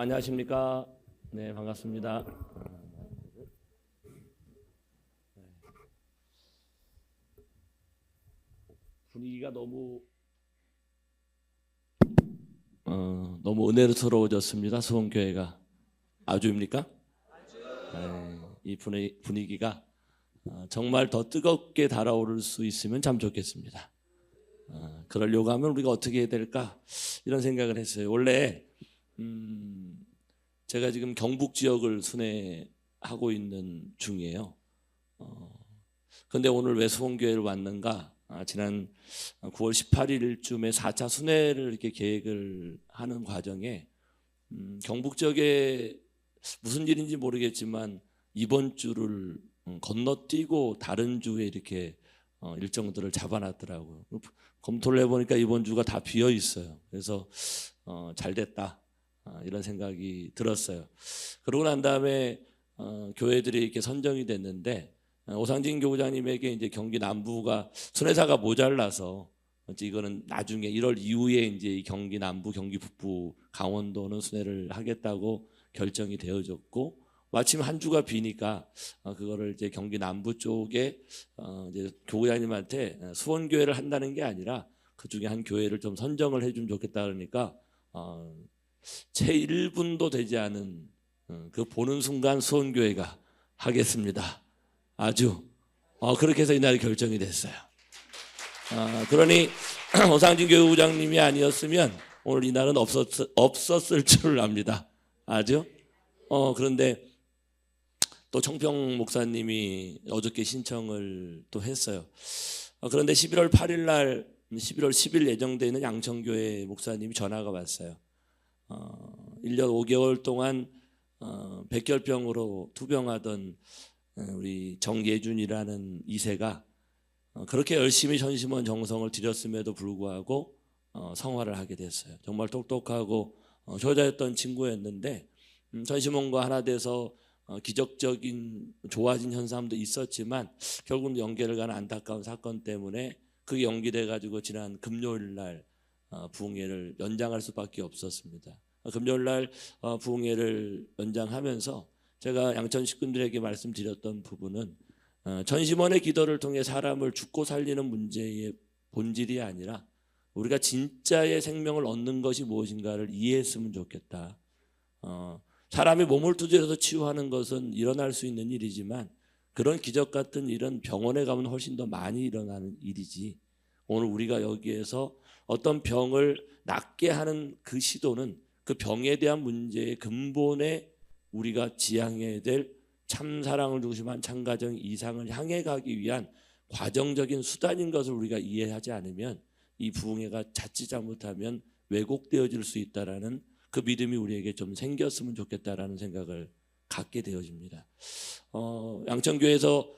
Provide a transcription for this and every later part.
안녕하십니까? 네, 반갑습니다. 분위기가 너무 은혜스러워졌습니다. 수원교회가 아주입니까? 네, 이 분위기가 정말 더 뜨겁게 달아오를 수 있으면 참 좋겠습니다. 그러려고 하면 우리가 어떻게 해야 될까? 이런 생각을 했어요. 원래 제가 지금 경북 지역을 순회하고 있는 중이에요. 그런데 오늘 왜 수원교회를 왔는가? 지난 9월 18일쯤에 4차 순회를 이렇게 계획을 하는 과정에 경북 지역에 무슨 일인지 모르겠지만 이번 주를 건너뛰고 다른 주에 이렇게 일정들을 잡아놨더라고요. 검토를 해보니까 이번 주가 다 비어 있어요. 그래서 잘 됐다 이런 생각이 들었어요. 그러고 난 다음에 교회들이 이렇게 선정이 됐는데 오상진 교구장님에게 이제 경기 남부가 순회사가 모자라서 이거는 나중에 1월 이후에 이제 경기 남부, 경기 북부, 강원도는 순회를 하겠다고 결정이 되어졌고 마침 한 주가 비니까 그거를 이제 경기 남부 쪽에 이제 교구장님한테 수원교회를 한다는 게 아니라 그 중에 한 교회를 좀 선정을 해주면 좋겠다 그러니까 채 1분도 되지 않은 그 보는 순간 수원교회가 하겠습니다. 아주 그렇게 해서 이날이 결정이 됐어요. 그러니 오상진 교우장님이 아니었으면 오늘 이날은 없었을 줄 압니다. 아주 그런데 또 청평 목사님이 어저께 신청을 또 했어요. 그런데 11월 8일 날 11월 10일 예정되어 있는 양천교회 목사님이 전화가 왔어요. 1년 5개월 동안 백혈병으로 투병하던 우리 정예준이라는 2세가 그렇게 열심히 전심원 정성을 들였음에도 불구하고 성화를 하게 됐어요. 정말 똑똑하고 효자였던 친구였는데 전심원과 하나 돼서 기적적인 좋아진 현상도 있었지만 결국 연계를 가는 안타까운 사건 때문에 그게 연기돼 가지고 지난 금요일 날 부흥회를 연장할 수밖에 없었습니다. 금요일 날 부흥회를 연장하면서 제가 양천 식구들에게 말씀드렸던 부분은 전심원의 기도를 통해 사람을 죽고 살리는 문제의 본질이 아니라 우리가 진짜의 생명을 얻는 것이 무엇인가를 이해했으면 좋겠다. 사람이 몸을 두드려서 치유하는 것은 일어날 수 있는 일이지만 그런 기적 같은 일은 병원에 가면 훨씬 더 많이 일어나는 일이지. 오늘 우리가 여기에서 어떤 병을 낫게 하는 그 시도는 그 병에 대한 문제의 근본에 우리가 지향해야 될 참사랑을 중심한 참가정 이상을 향해 가기 위한 과정적인 수단인 것을 우리가 이해하지 않으면 이 부흥회가 자칫 잘못하면 왜곡되어질 수 있다라는 그 믿음이 우리에게 좀 생겼으면 좋겠다라는 생각을 갖게 되어집니다. 양천교회에서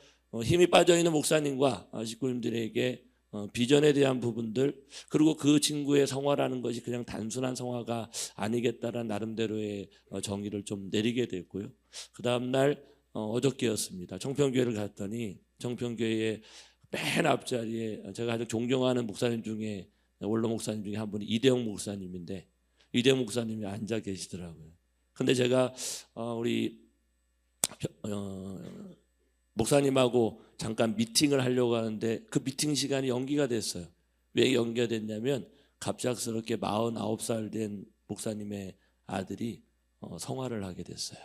힘이 빠져있는 목사님과 식구님들에게 비전에 대한 부분들 그리고 그 친구의 성화라는 것이 그냥 단순한 성화가 아니겠다라는 나름대로의 정의를 좀 내리게 됐고요. 그 다음날 어저께였습니다. 청평교회를 갔더니 청평교회의 맨 앞자리에 제가 아주 존경하는 목사님 중에 원로 목사님 중에 한 분이 이대영 목사님인데 이대영 목사님이 앉아 계시더라고요. 근데 제가 우리 목사님하고 잠깐 미팅을 하려고 하는데 그 미팅 시간이 연기가 됐어요. 왜 연기가 됐냐면 갑작스럽게 49살 된 목사님의 아들이 성화를 하게 됐어요.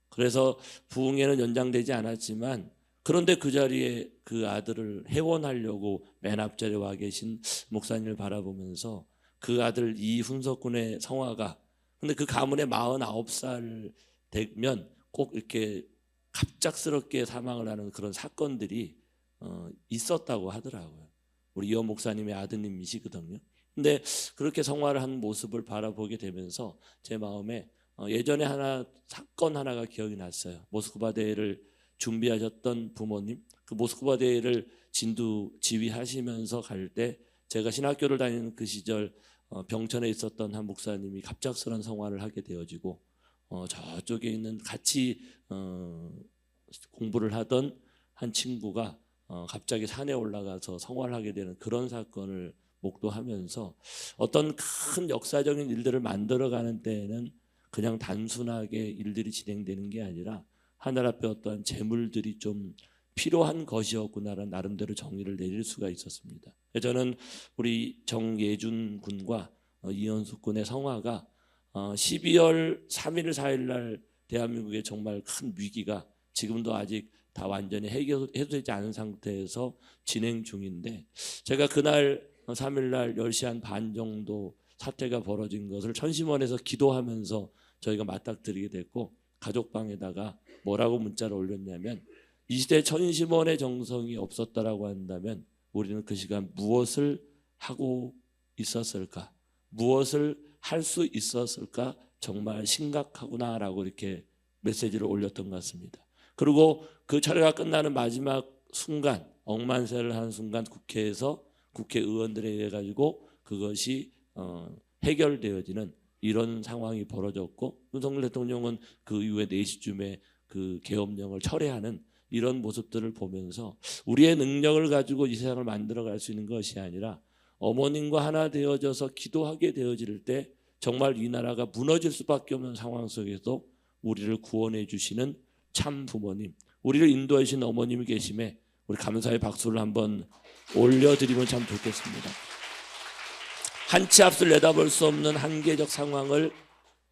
그래서 부흥회는 연장되지 않았지만 그런데 그 자리에 그 아들을 회원하려고 맨 앞자리에 와 계신 목사님을 바라보면서 그 아들 이훈석 군의 성화가 근데 그 가문에 49살 되면 꼭 이렇게 갑작스럽게 사망을 하는 그런 사건들이 있었다고 하더라고요. 우리 이원 목사님의 아드님이시거든요. 근데 그렇게 성화를 한 모습을 바라보게 되면서 제 마음에 예전에 사건 하나가 기억이 났어요. 모스크바 대회를 준비하셨던 부모님, 그 모스크바 대회를 진두 지휘하시면서 갈 때 제가 신학교를 다니는 그 시절 병천에 있었던 한 목사님이 갑작스런 성화를 하게 되어지고 저쪽에 있는 같이 공부를 하던 한 친구가 갑자기 산에 올라가서 성화를 하게 되는 그런 사건을 목도하면서 어떤 큰 역사적인 일들을 만들어가는 때에는 그냥 단순하게 일들이 진행되는 게 아니라 하늘 앞에 어떠한 재물들이 좀 필요한 것이었구나라는 나름대로 정의를 내릴 수가 있었습니다. 저는 우리 정예준 군과 이현숙 군의 성화가 12월 3일 4일 날 대한민국의 정말 큰 위기가 지금도 아직 다 완전히 해소되지 않은 상태에서 진행 중인데, 제가 그날 3일 날 10시 한 반 정도 사태가 벌어진 것을 천심원에서 기도하면서 저희가 맞닥뜨리게 됐고, 가족방에다가 뭐라고 문자를 올렸냐면, 이 시대 천심원의 정성이 없었다라고 한다면 우리는 그 시간 무엇을 하고 있었을까, 무엇을 할 수 있었을까, 정말 심각하구나라고 이렇게 메시지를 올렸던 것 같습니다. 그리고 그 철회가 끝나는 마지막 순간, 억만세를 하는 순간 국회에서 국회의원들에 의해 가지고 그것이 해결되어지는 이런 상황이 벌어졌고, 윤석열 대통령은 그 이후에 4시쯤에 그 계엄령을 철회하는 이런 모습들을 보면서 우리의 능력을 가지고 이 세상을 만들어갈 수 있는 것이 아니라 어머님과 하나 되어져서 기도하게 되어질 때 정말 이 나라가 무너질 수밖에 없는 상황 속에서 우리를 구원해 주시는 참 부모님, 우리를 인도해 주신 어머님이 계심에 우리 감사의 박수를 한번 올려드리면 참 좋겠습니다. 한 치 앞을 내다볼 수 없는 한계적 상황을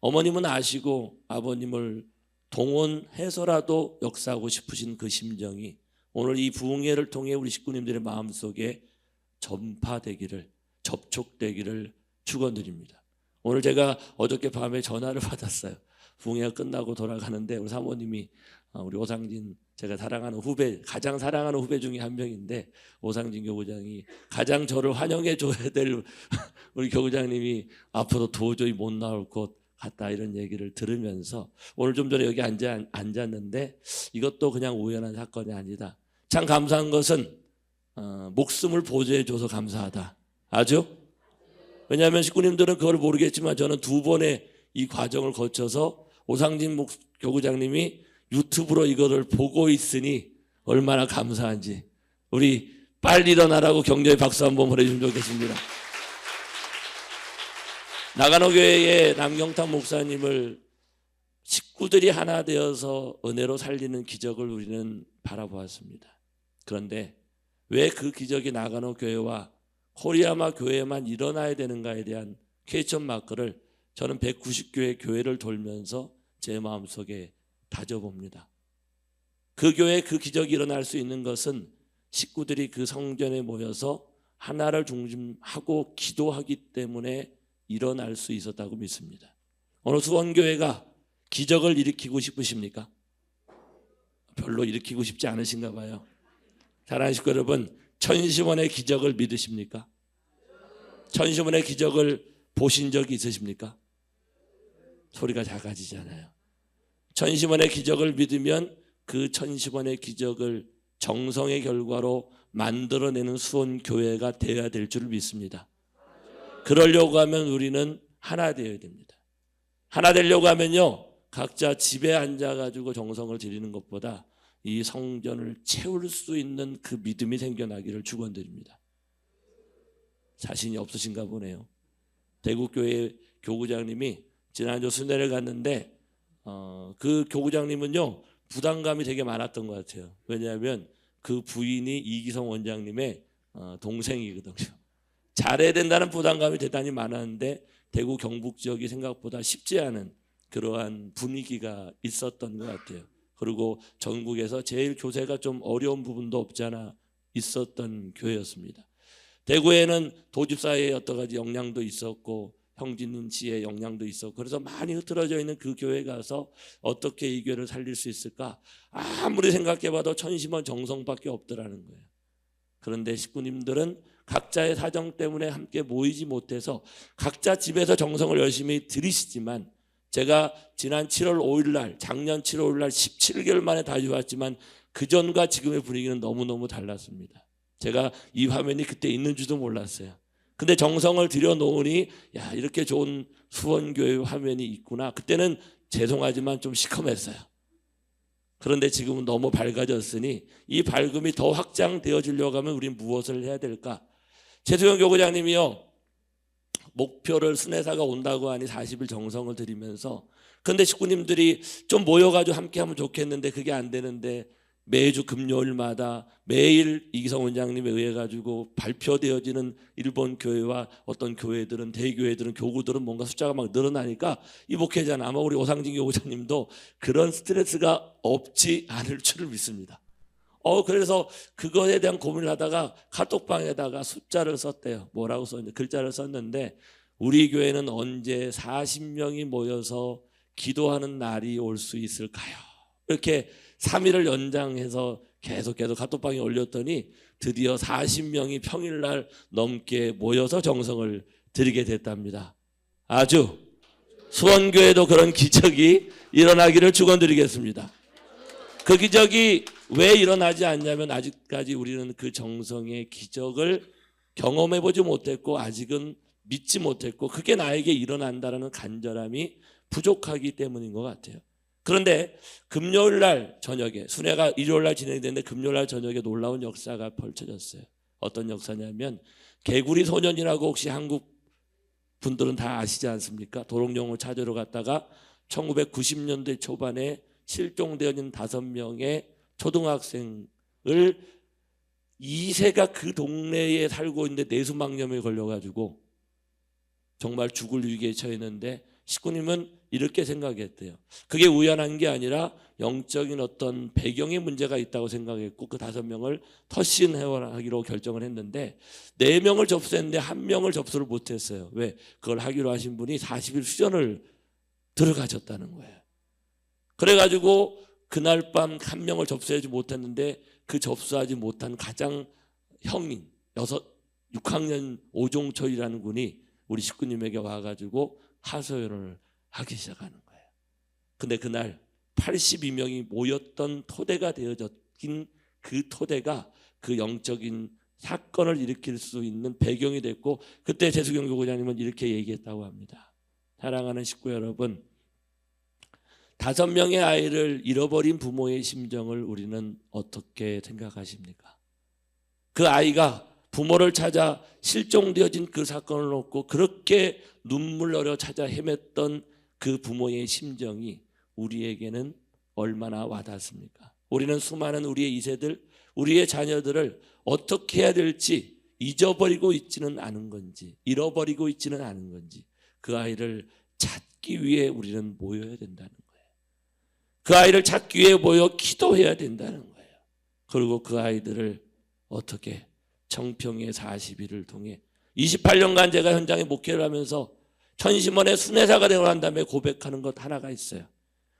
어머님은 아시고 아버님을 동원해서라도 역사하고 싶으신 그 심정이 오늘 이 부흥회를 통해 우리 식구님들의 마음속에 전파되기를, 접촉되기를 축원드립니다. 오늘 제가 어저께 밤에 전화를 받았어요. 부흥회가 끝나고 돌아가는데 우리 사모님이 우리 오상진, 제가 사랑하는 후배, 가장 사랑하는 후배 중에 한 명인데, 오상진 교구장이 가장 저를 환영해 줘야 될 우리 교구장님이 앞으로 도저히 못 나올 것 같다, 이런 얘기를 들으면서 오늘 좀 전에 여기 앉았는데 이것도 그냥 우연한 사건이 아니다. 참 감사한 것은 목숨을 보조해 줘서 감사하다. 아주? 왜냐하면 식구님들은 그걸 모르겠지만 저는 2번의 이 과정을 거쳐서 오상진 교구장님이 유튜브로 이거를 보고 있으니 얼마나 감사한지, 우리 빨리 일어나라고 격려의 박수 한번 보내주시면 좋겠습니다. 나가노 교회의 남경탁 목사님을 식구들이 하나 되어서 은혜로 살리는 기적을 우리는 바라보았습니다. 그런데 왜 그 기적이 나가노 교회와 코리아마 교회에만 일어나야 되는가에 대한 퀘스천 마크를 저는 190교회 교회를 돌면서 제 마음속에 다져봅니다. 그 교회에 그 기적이 일어날 수 있는 것은 식구들이 그 성전에 모여서 하나를 중심하고 기도하기 때문에 일어날 수 있었다고 믿습니다. 오늘 수원교회가 기적을 일으키고 싶으십니까? 별로 일으키고 싶지 않으신가 봐요. 사랑하는 식구 여러분, 천시원의 기적을 믿으십니까? 천시원의 기적을 보신 적이 있으십니까? 소리가 작아지잖아요. 천시원의 기적을 믿으면 그 천시원의 기적을 정성의 결과로 만들어내는 수원교회가 되어야 될 줄 믿습니다. 그러려고 하면 우리는 하나 되어야 됩니다. 하나 되려고 하면요, 각자 집에 앉아가지고 정성을 들이는 것보다 이 성전을 채울 수 있는 그 믿음이 생겨나기를 축원드립니다. 자신이 없으신가 보네요. 대구교회 교구장님이 지난주 순회를 갔는데 그 교구장님은요 부담감이 되게 많았던 것 같아요. 왜냐하면 그 부인이 이기성 원장님의 동생이거든요. 잘해야 된다는 부담감이 대단히 많았는데 대구 경북 지역이 생각보다 쉽지 않은 그러한 분위기가 있었던 것 같아요. 그리고 전국에서 제일 교세가 좀 어려운 부분도 없지 않아 있었던 교회였습니다. 대구에는 도집사의 여러 가지 역량도 있었고 형진 씨의 역량도 있었고, 그래서 많이 흐트러져 있는 그 교회에 가서 어떻게 이 교회를 살릴 수 있을까 아무리 생각해봐도 천심원 정성밖에 없더라는 거예요. 그런데 식구님들은 각자의 사정 때문에 함께 모이지 못해서 각자 집에서 정성을 열심히 들이시지만, 제가 지난 7월 5일 날, 작년 7월 5일 날 17개월 만에 다시 왔지만 그전과 지금의 분위기는 너무너무 달랐습니다. 제가 이 화면이 그때 있는 줄도 몰랐어요. 근데 정성을 들여놓으니 야, 이렇게 좋은 수원교회 화면이 있구나. 그때는 죄송하지만 좀 시커맸어요. 그런데 지금은 너무 밝아졌으니 이 밝음이 더 확장되어지려고 하면 우리는 무엇을 해야 될까? 최수영 교구장님이요, 목표를 순회사가 온다고 하니 40일 정성을 들이면서, 근데 식구님들이 좀 모여가지고 함께 하면 좋겠는데 그게 안 되는데 매주 금요일마다 매일 이기성 원장님에 의해 가지고 발표되어지는 일본 교회와 어떤 교회들은, 대교회들은, 교구들은 뭔가 숫자가 막 늘어나니까 이 목회자는, 아마 우리 오상진 교구장님도 그런 스트레스가 없지 않을 줄을 믿습니다. 그래서 그거에 대한 고민을 하다가 카톡방에다가 숫자를 썼대요. 뭐라고 썼는데, 글자를 썼는데, 우리 교회는 언제 40명이 모여서 기도하는 날이 올 수 있을까요? 이렇게 3일을 연장해서 계속 카톡방에 올렸더니 드디어 40명이 평일날 넘게 모여서 정성을 드리게 됐답니다. 아주 수원교회도 그런 기적이 일어나기를 축원드리겠습니다. 그 기적이 왜 일어나지 않냐면, 아직까지 우리는 그 정성의 기적을 경험해보지 못했고 아직은 믿지 못했고, 그게 나에게 일어난다는 간절함이 부족하기 때문인 것 같아요. 그런데 금요일날 저녁에, 순회가 일요일날 진행되는데 금요일날 저녁에 놀라운 역사가 펼쳐졌어요. 어떤 역사냐면, 개구리 소년이라고 혹시 한국 분들은 다 아시지 않습니까? 도롱뇽을 찾으러 갔다가 1990년대 초반에 실종되어진 5명의 초등학생을, 2세가 그 동네에 살고 있는데 내수막염에 걸려가지고 정말 죽을 위기에 처했는데, 식구님은 이렇게 생각했대요. 그게 우연한 게 아니라 영적인 어떤 배경의 문제가 있다고 생각했고, 그 5명을 터신해하기로 결정을 했는데 4명을 접수했는데 1명을 접수를 못했어요. 왜? 그걸 하기로 하신 분이 40일 수련을 들어가셨다는 거예요. 그래가지고 그날 밤 1명을 접수하지 못했는데, 그 접수하지 못한 가장 형인 6학년 오종철이라는 분이 우리 식구님에게 와가지고 하소연을 하기 시작하는 거예요. 근데 그날 82명이 모였던 토대가 되어진 그 토대가 그 영적인 사건을 일으킬 수 있는 배경이 됐고, 그때 재수경 교구장님은 이렇게 얘기했다고 합니다. 사랑하는 식구 여러분, 5명의 아이를 잃어버린 부모의 심정을 우리는 어떻게 생각하십니까? 그 아이가 부모를 찾아 실종되어진 그 사건을 놓고 그렇게 눈물 흘려 찾아 헤맸던 그 부모의 심정이 우리에게는 얼마나 와닿습니까? 우리는 수많은 우리의 2세들, 우리의 자녀들을 어떻게 해야 될지 잊어버리고 있지는 않은 건지, 잃어버리고 있지는 않은 건지, 그 아이를 찾기 위해 우리는 모여야 된다는 거예요. 그 아이를 찾기 위해 모여 기도해야 된다는 거예요. 그리고 그 아이들을 어떻게 청평의 40일을 통해 28년간 제가 현장에 목회를 하면서 천심원의 순회사가 되고 난 다음에 고백하는 것 하나가 있어요.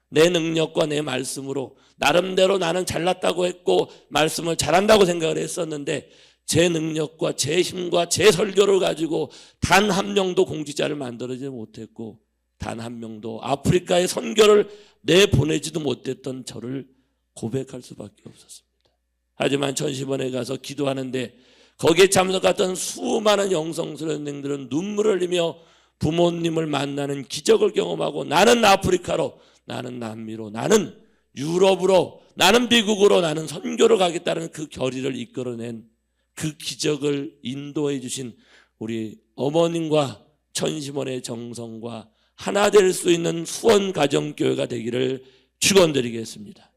내 능력과 내 말씀으로 나름대로 나는 잘났다고 했고 말씀을 잘한다고 생각을 했었는데, 제 능력과 제 힘과 제 설교를 가지고 단 1명도 공직자를 만들어지지 못했고 단 1명도 아프리카에 선교를 내보내지도 못했던 저를 고백할 수밖에 없었습니다. 하지만 천심원에 가서 기도하는데 거기에 참석했던 수많은 영성수련생들은 눈물을 흘리며 부모님을 만나는 기적을 경험하고, 나는 아프리카로, 나는 남미로, 나는 유럽으로, 나는 미국으로, 나는 선교를 가겠다는 그 결의를 이끌어낸 그 기적을 인도해 주신 우리 어머님과 천심원의 정성과 하나 될 수 있는 수원가정교회가 되기를 축원드리겠습니다.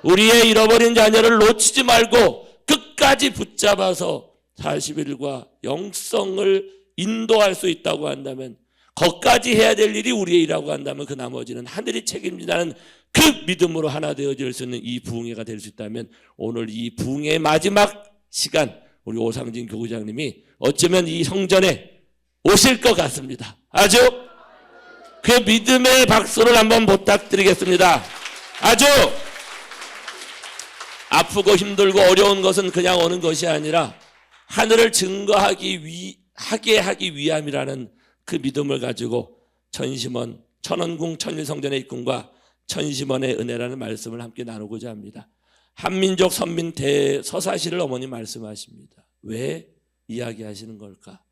우리의 잃어버린 자녀를 놓치지 말고 끝까지 붙잡아서 40일과 영성을 인도할 수 있다고 한다면, 거기까지 해야 될 일이 우리의 일이라고 한다면 그 나머지는 하늘이 책임진다는 그 믿음으로 하나 되어질 수 있는 이 부흥회가 될 수 있다면, 오늘 이 부흥회의 마지막 시간 우리 오상진 교구장님이 어쩌면 이 성전에 오실 것 같습니다. 아주 그 믿음의 박수를 한번 부탁드리겠습니다. 아주 아프고 힘들고 어려운 것은 그냥 오는 것이 아니라 하늘을 하게 하기 위함이라는 그 믿음을 가지고 천심원 천원궁 천일성전의 입궁과 천심원의 은혜라는 말씀을 함께 나누고자 합니다. 한민족 선민 대서사시를 어머니 말씀하십니다. 왜 이야기하시는 걸까?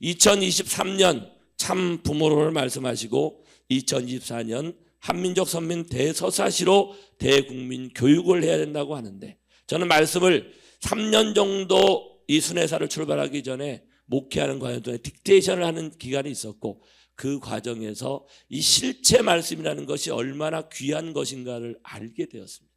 2023년 참 부모론을 말씀하시고 2024년 한민족 선민 대서사시로 대국민 교육을 해야 된다고 하는데, 저는 말씀을 3년 정도 이 순회사를 출발하기 전에 목회하는 과정 동안 딕테이션을 하는 기간이 있었고, 그 과정에서 이 실체 말씀이라는 것이 얼마나 귀한 것인가를 알게 되었습니다.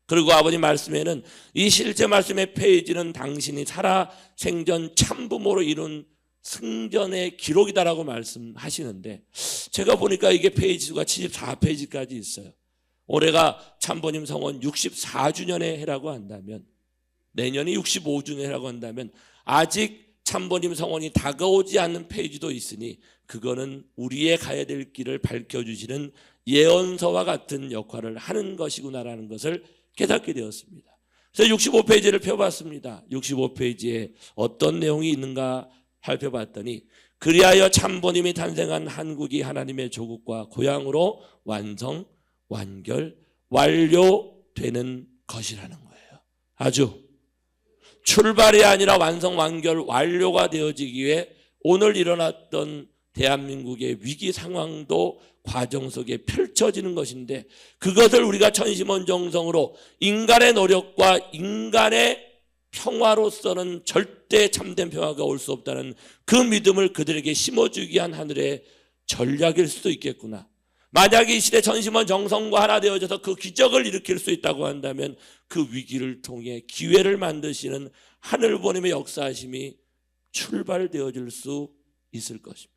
그리고 아버님 말씀에는 이 실제 말씀의 페이지는 당신이 살아 생전 참부모로 이룬 승전의 기록이다라고 말씀하시는데, 제가 보니까 이게 페이지 수가 74페이지까지 있어요. 올해가 참부님 성원 64주년의 해라고 한다면, 내년이 65주년 해라고 한다면 아직 참부님 성원이 다가오지 않는 페이지도 있으니 그거는 우리의 가야 될 길을 밝혀주시는 예언서와 같은 역할을 하는 것이구나라는 것을 깨닫게 되었습니다. 그래서 65페이지를 펴봤습니다. 65페이지에 어떤 내용이 있는가 살펴봤더니, 그리하여 참부님이 탄생한 한국이 하나님의 조국과 고향으로 완성, 완결, 완료되는 것이라는 거예요. 아주 출발이 아니라 완성, 완결, 완료가 되어지기 위해 오늘 일어났던 대한민국의 위기 상황도 과정 속에 펼쳐지는 것인데, 그것을 우리가 천심원정성으로 인간의 노력과 인간의 평화로서는 절대 참된 평화가 올 수 없다는 그 믿음을 그들에게 심어주기 위한 하늘의 전략일 수도 있겠구나. 만약에 이 시대 전심원 정성과 하나 되어져서 그 기적을 일으킬 수 있다고 한다면 그 위기를 통해 기회를 만드시는 하늘부모님의 역사하심이 출발되어질 수 있을 것입니다.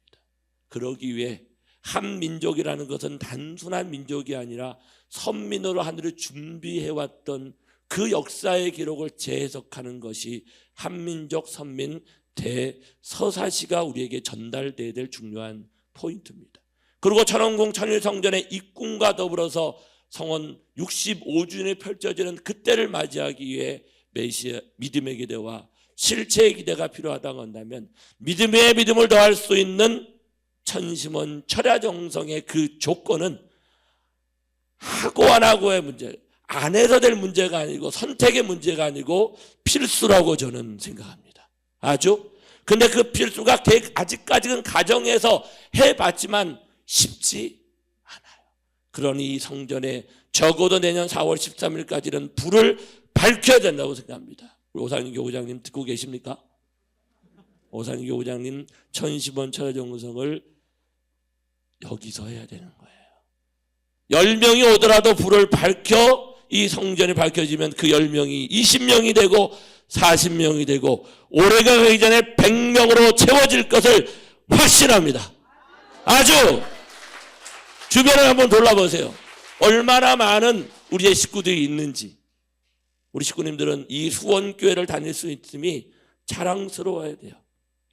그러기 위해 한 민족이라는 것은 단순한 민족이 아니라 선민으로 하늘을 준비해왔던 그 역사의 기록을 재해석하는 것이 한민족 선민 대서사시가 우리에게 전달돼야 될 중요한 포인트입니다. 그리고 천원궁 천일성전의 입궁과 더불어서 성원 65주년에 펼쳐지는 그때를 맞이하기 위해 메시아 믿음의 기대와 실체의 기대가 필요하다고 한다면, 믿음의 믿음을 더할 수 있는 천심원 철야정성의 그 조건은 하고 안 하고의 문제, 안 해서 될 문제가 아니고 선택의 문제가 아니고 필수라고 저는 생각합니다. 아주. 근데 그 필수가 아직까지는 가정에서 해봤지만 쉽지 않아요. 그러니 이 성전에 적어도 내년 4월 13일까지는 불을 밝혀야 된다고 생각합니다. 우리 오상인 교구장님 듣고 계십니까? 오상인 교구장님 천심원 철야정성을 여기서 해야 되는 거예요. 10명이 오더라도 불을 밝혀 이 성전이 밝혀지면 그 10명이 20명이 되고 40명이 되고 올해가 가기 전에 100명으로 채워질 것을 확신합니다. 아주. 주변을 한번 돌아보세요. 얼마나 많은 우리의 식구들이 있는지. 우리 식구님들은 이 수원교회를 다닐 수 있음이 자랑스러워야 돼요.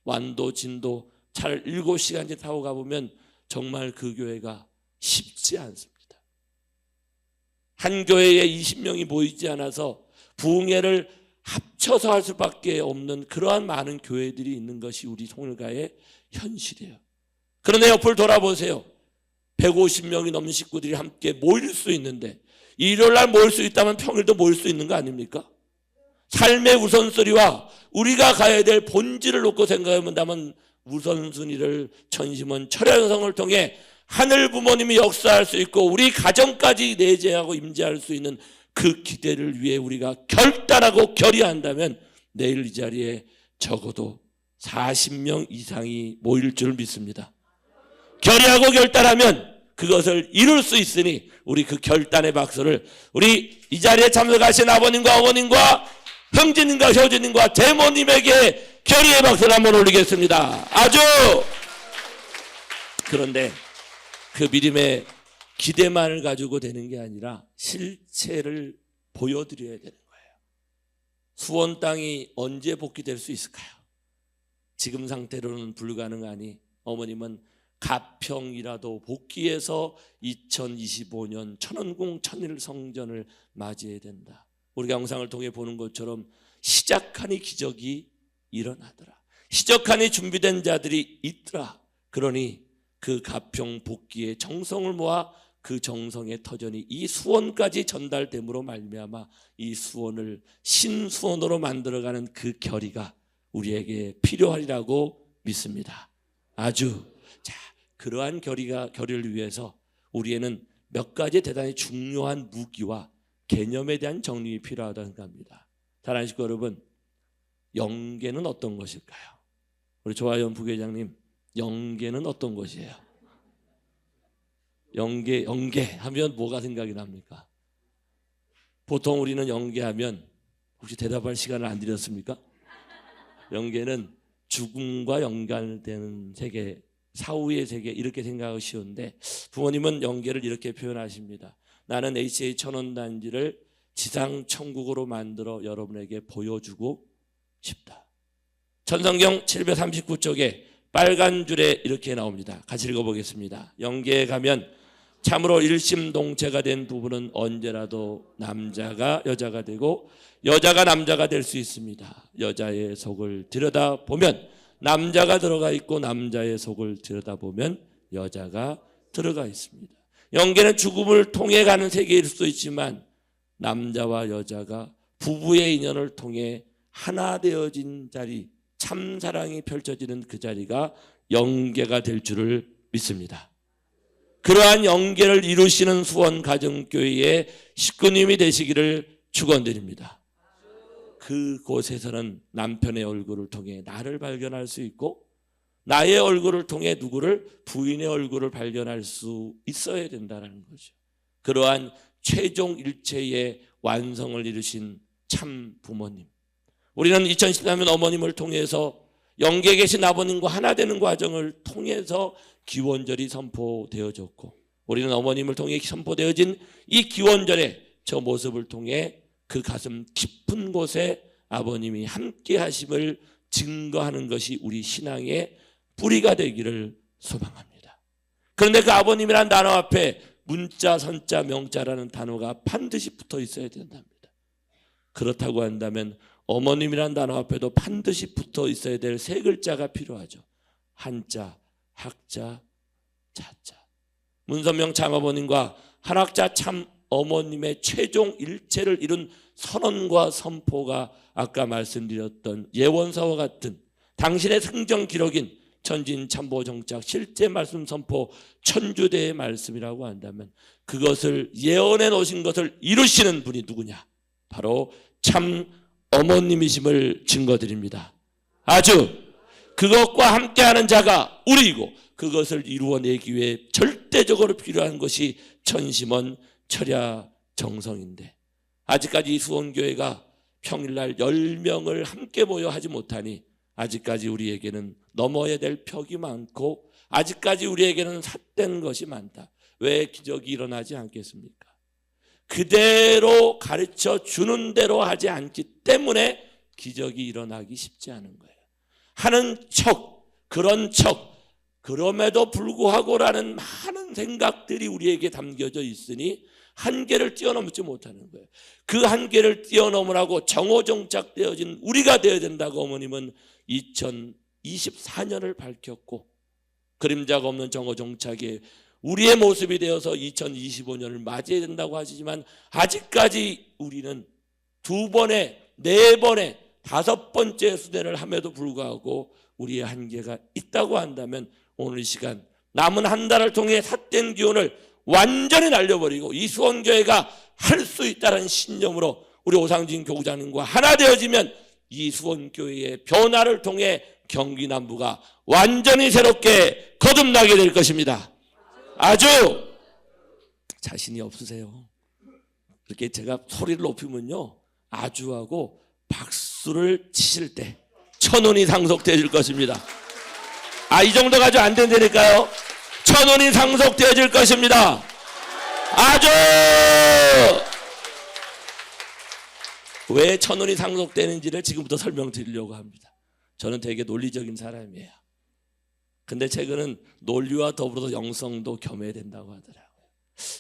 완도 진도 차를 7시간째 타고 가보면 정말 그 교회가 쉽지 않습니다. 한 교회에 20명이 모이지 않아서 부흥회를 합쳐서 할 수밖에 없는 그러한 많은 교회들이 있는 것이 우리 송일가의 현실이에요. 그런데 옆을 돌아보세요. 150명이 넘는 식구들이 함께 모일 수 있는데, 일요일날 모일 수 있다면 평일도 모일 수 있는 거 아닙니까? 삶의 우선순위와 우리가 가야 될 본질을 놓고 생각해본다면 우선순위를 천심원 철야정성을 통해 하늘 부모님이 역사할 수 있고 우리 가정까지 내재하고 임재할 수 있는 그 기대를 위해 우리가 결단하고 결의한다면 내일 이 자리에 적어도 40명 이상이 모일 줄 믿습니다. 결의하고 결단하면 그것을 이룰 수 있으니 우리 그 결단의 박수를 우리 이 자리에 참석하신 아버님과 어머님과 형제님과 효주님과 제모님에게 결의의 박수를 한번 올리겠습니다. 아주. 그런데 그 믿음의 기대만을 가지고 되는 게 아니라 실체를 보여드려야 되는 거예요. 수원 땅이 언제 복귀될 수 있을까요? 지금 상태로는 불가능하니 어머님은 가평이라도 복귀해서 2025년 천원궁 천일성전을 맞이해야 된다. 우리가 영상을 통해 보는 것처럼 시작하니 기적이 일어나더라. 시작하니 준비된 자들이 있더라. 그러니 그 가평 복귀의 정성을 모아 그 정성의 터전이 이 수원까지 전달됨으로 말미암아 이 수원을 신수원으로 만들어가는 그 결의가 우리에게 필요하리라고 믿습니다. 아주. 자, 그러한 결의를 위해서 우리에는 몇 가지 대단히 중요한 무기와 개념에 대한 정립이 필요하다고 생각합니다. 사랑하는 식구 여러분, 영계는 어떤 것일까요? 우리 조하연 부회장님, 영계는 어떤 것이에요? 영계 하면 뭐가 생각이 납니까? 보통 우리는 영계하면 혹시 대답할 시간을 안 드렸습니까? 영계는 죽음과 연관되는 세계, 사후의 세계 이렇게 생각하기 쉬운데 부모님은 영계를 이렇게 표현하십니다. 나는 HA 천원단지를 지상 천국으로 만들어 여러분에게 보여주고 싶다. 천성경 739쪽에 빨간 줄에 이렇게 나옵니다. 같이 읽어보겠습니다. 영계에 가면 참으로 일심동체가 된 부부는 언제라도 남자가 여자가 되고 여자가 남자가 될 수 있습니다. 여자의 속을 들여다보면 남자가 들어가 있고 남자의 속을 들여다보면 여자가 들어가 있습니다. 영계는 죽음을 통해 가는 세계일 수도 있지만 남자와 여자가 부부의 인연을 통해 하나 되어진 자리, 참사랑이 펼쳐지는 그 자리가 영계가 될 줄을 믿습니다. 그러한 영계를 이루시는 수원가정교회의 식구님이 되시기를 축원드립니다. 그곳에서는 남편의 얼굴을 통해 나를 발견할 수 있고 나의 얼굴을 통해 누구를 부인의 얼굴을 발견할 수 있어야 된다는 거죠. 그러한 최종 일체의 완성을 이루신 참 부모님. 우리는 2014년 어머님을 통해서 영계에 계신 아버님과 하나 되는 과정을 통해서 기원절이 선포되어졌고 우리는 어머님을 통해 선포되어진 이 기원절의 저 모습을 통해 그 가슴 깊은 곳에 아버님이 함께 하심을 증거하는 것이 우리 신앙의 뿌리가 되기를 소망합니다. 그런데 그 아버님이라는 단어 앞에 문자, 선자, 명자라는 단어가 반드시 붙어 있어야 된답니다. 그렇다고 한다면 어머님이라는 단어 앞에도 반드시 붙어 있어야 될 세 글자가 필요하죠. 한자, 학자, 자자. 문선명 참아버님과 한학자 참 어머님의 최종 일체를 이룬 선언과 선포가 아까 말씀드렸던 예원서와 같은 당신의 성경 기록인 천진참보정착 실제 말씀 선포 천주대의 말씀이라고 한다면 그것을 예언해 놓으신 것을 이루시는 분이 누구냐? 바로 참 어머님이심을 증거드립니다. 아주 그것과 함께하는 자가 우리이고 그것을 이루어내기 위해 절대적으로 필요한 것이 천심원 철야 정성인데 아직까지 수원교회가 평일날 10명을 함께 모여 하지 못하니 아직까지 우리에게는 넘어야 될 벽이 많고 아직까지 우리에게는 삿된 것이 많다. 왜 기적이 일어나지 않겠습니까? 그대로 가르쳐 주는 대로 하지 않기 때문에 기적이 일어나기 쉽지 않은 거예요. 하는 척, 그런 척, 그럼에도 불구하고라는 많은 생각들이 우리에게 담겨져 있으니 한계를 뛰어넘지 못하는 거예요. 그 한계를 뛰어넘으라고 정오정착되어진 우리가 되어야 된다고 어머님은 2024년을 밝혔고 그림자가 없는 정오정착에 우리의 모습이 되어서 2025년을 맞이해야 된다고 하시지만 아직까지 우리는 2번에 4번에 5번째 수련을 함에도 불구하고 우리의 한계가 있다고 한다면 오늘 이 시간 남은 한 달을 통해 삿된 기운을 완전히 날려버리고 이 수원교회가 할 수 있다는 신념으로 우리 오상진 교구장님과 하나 되어지면 이 수원교회의 변화를 통해 경기 남부가 완전히 새롭게 거듭나게 될 것입니다. 아주 자신이 없으세요. 그렇게 제가 소리를 높이면요 아주하고 박수를 치실 때 1,000원이 상속되어질 것입니다. 이 정도 가지고 안 된다니까요. 1,000원이 상속되어질 것입니다. 아주 왜 1,000원이 상속되는지를 지금부터 설명드리려고 합니다. 저는 되게 논리적인 사람이에요. 근데 최근은 논리와 더불어서 영성도 겸해야 된다고 하더라고요.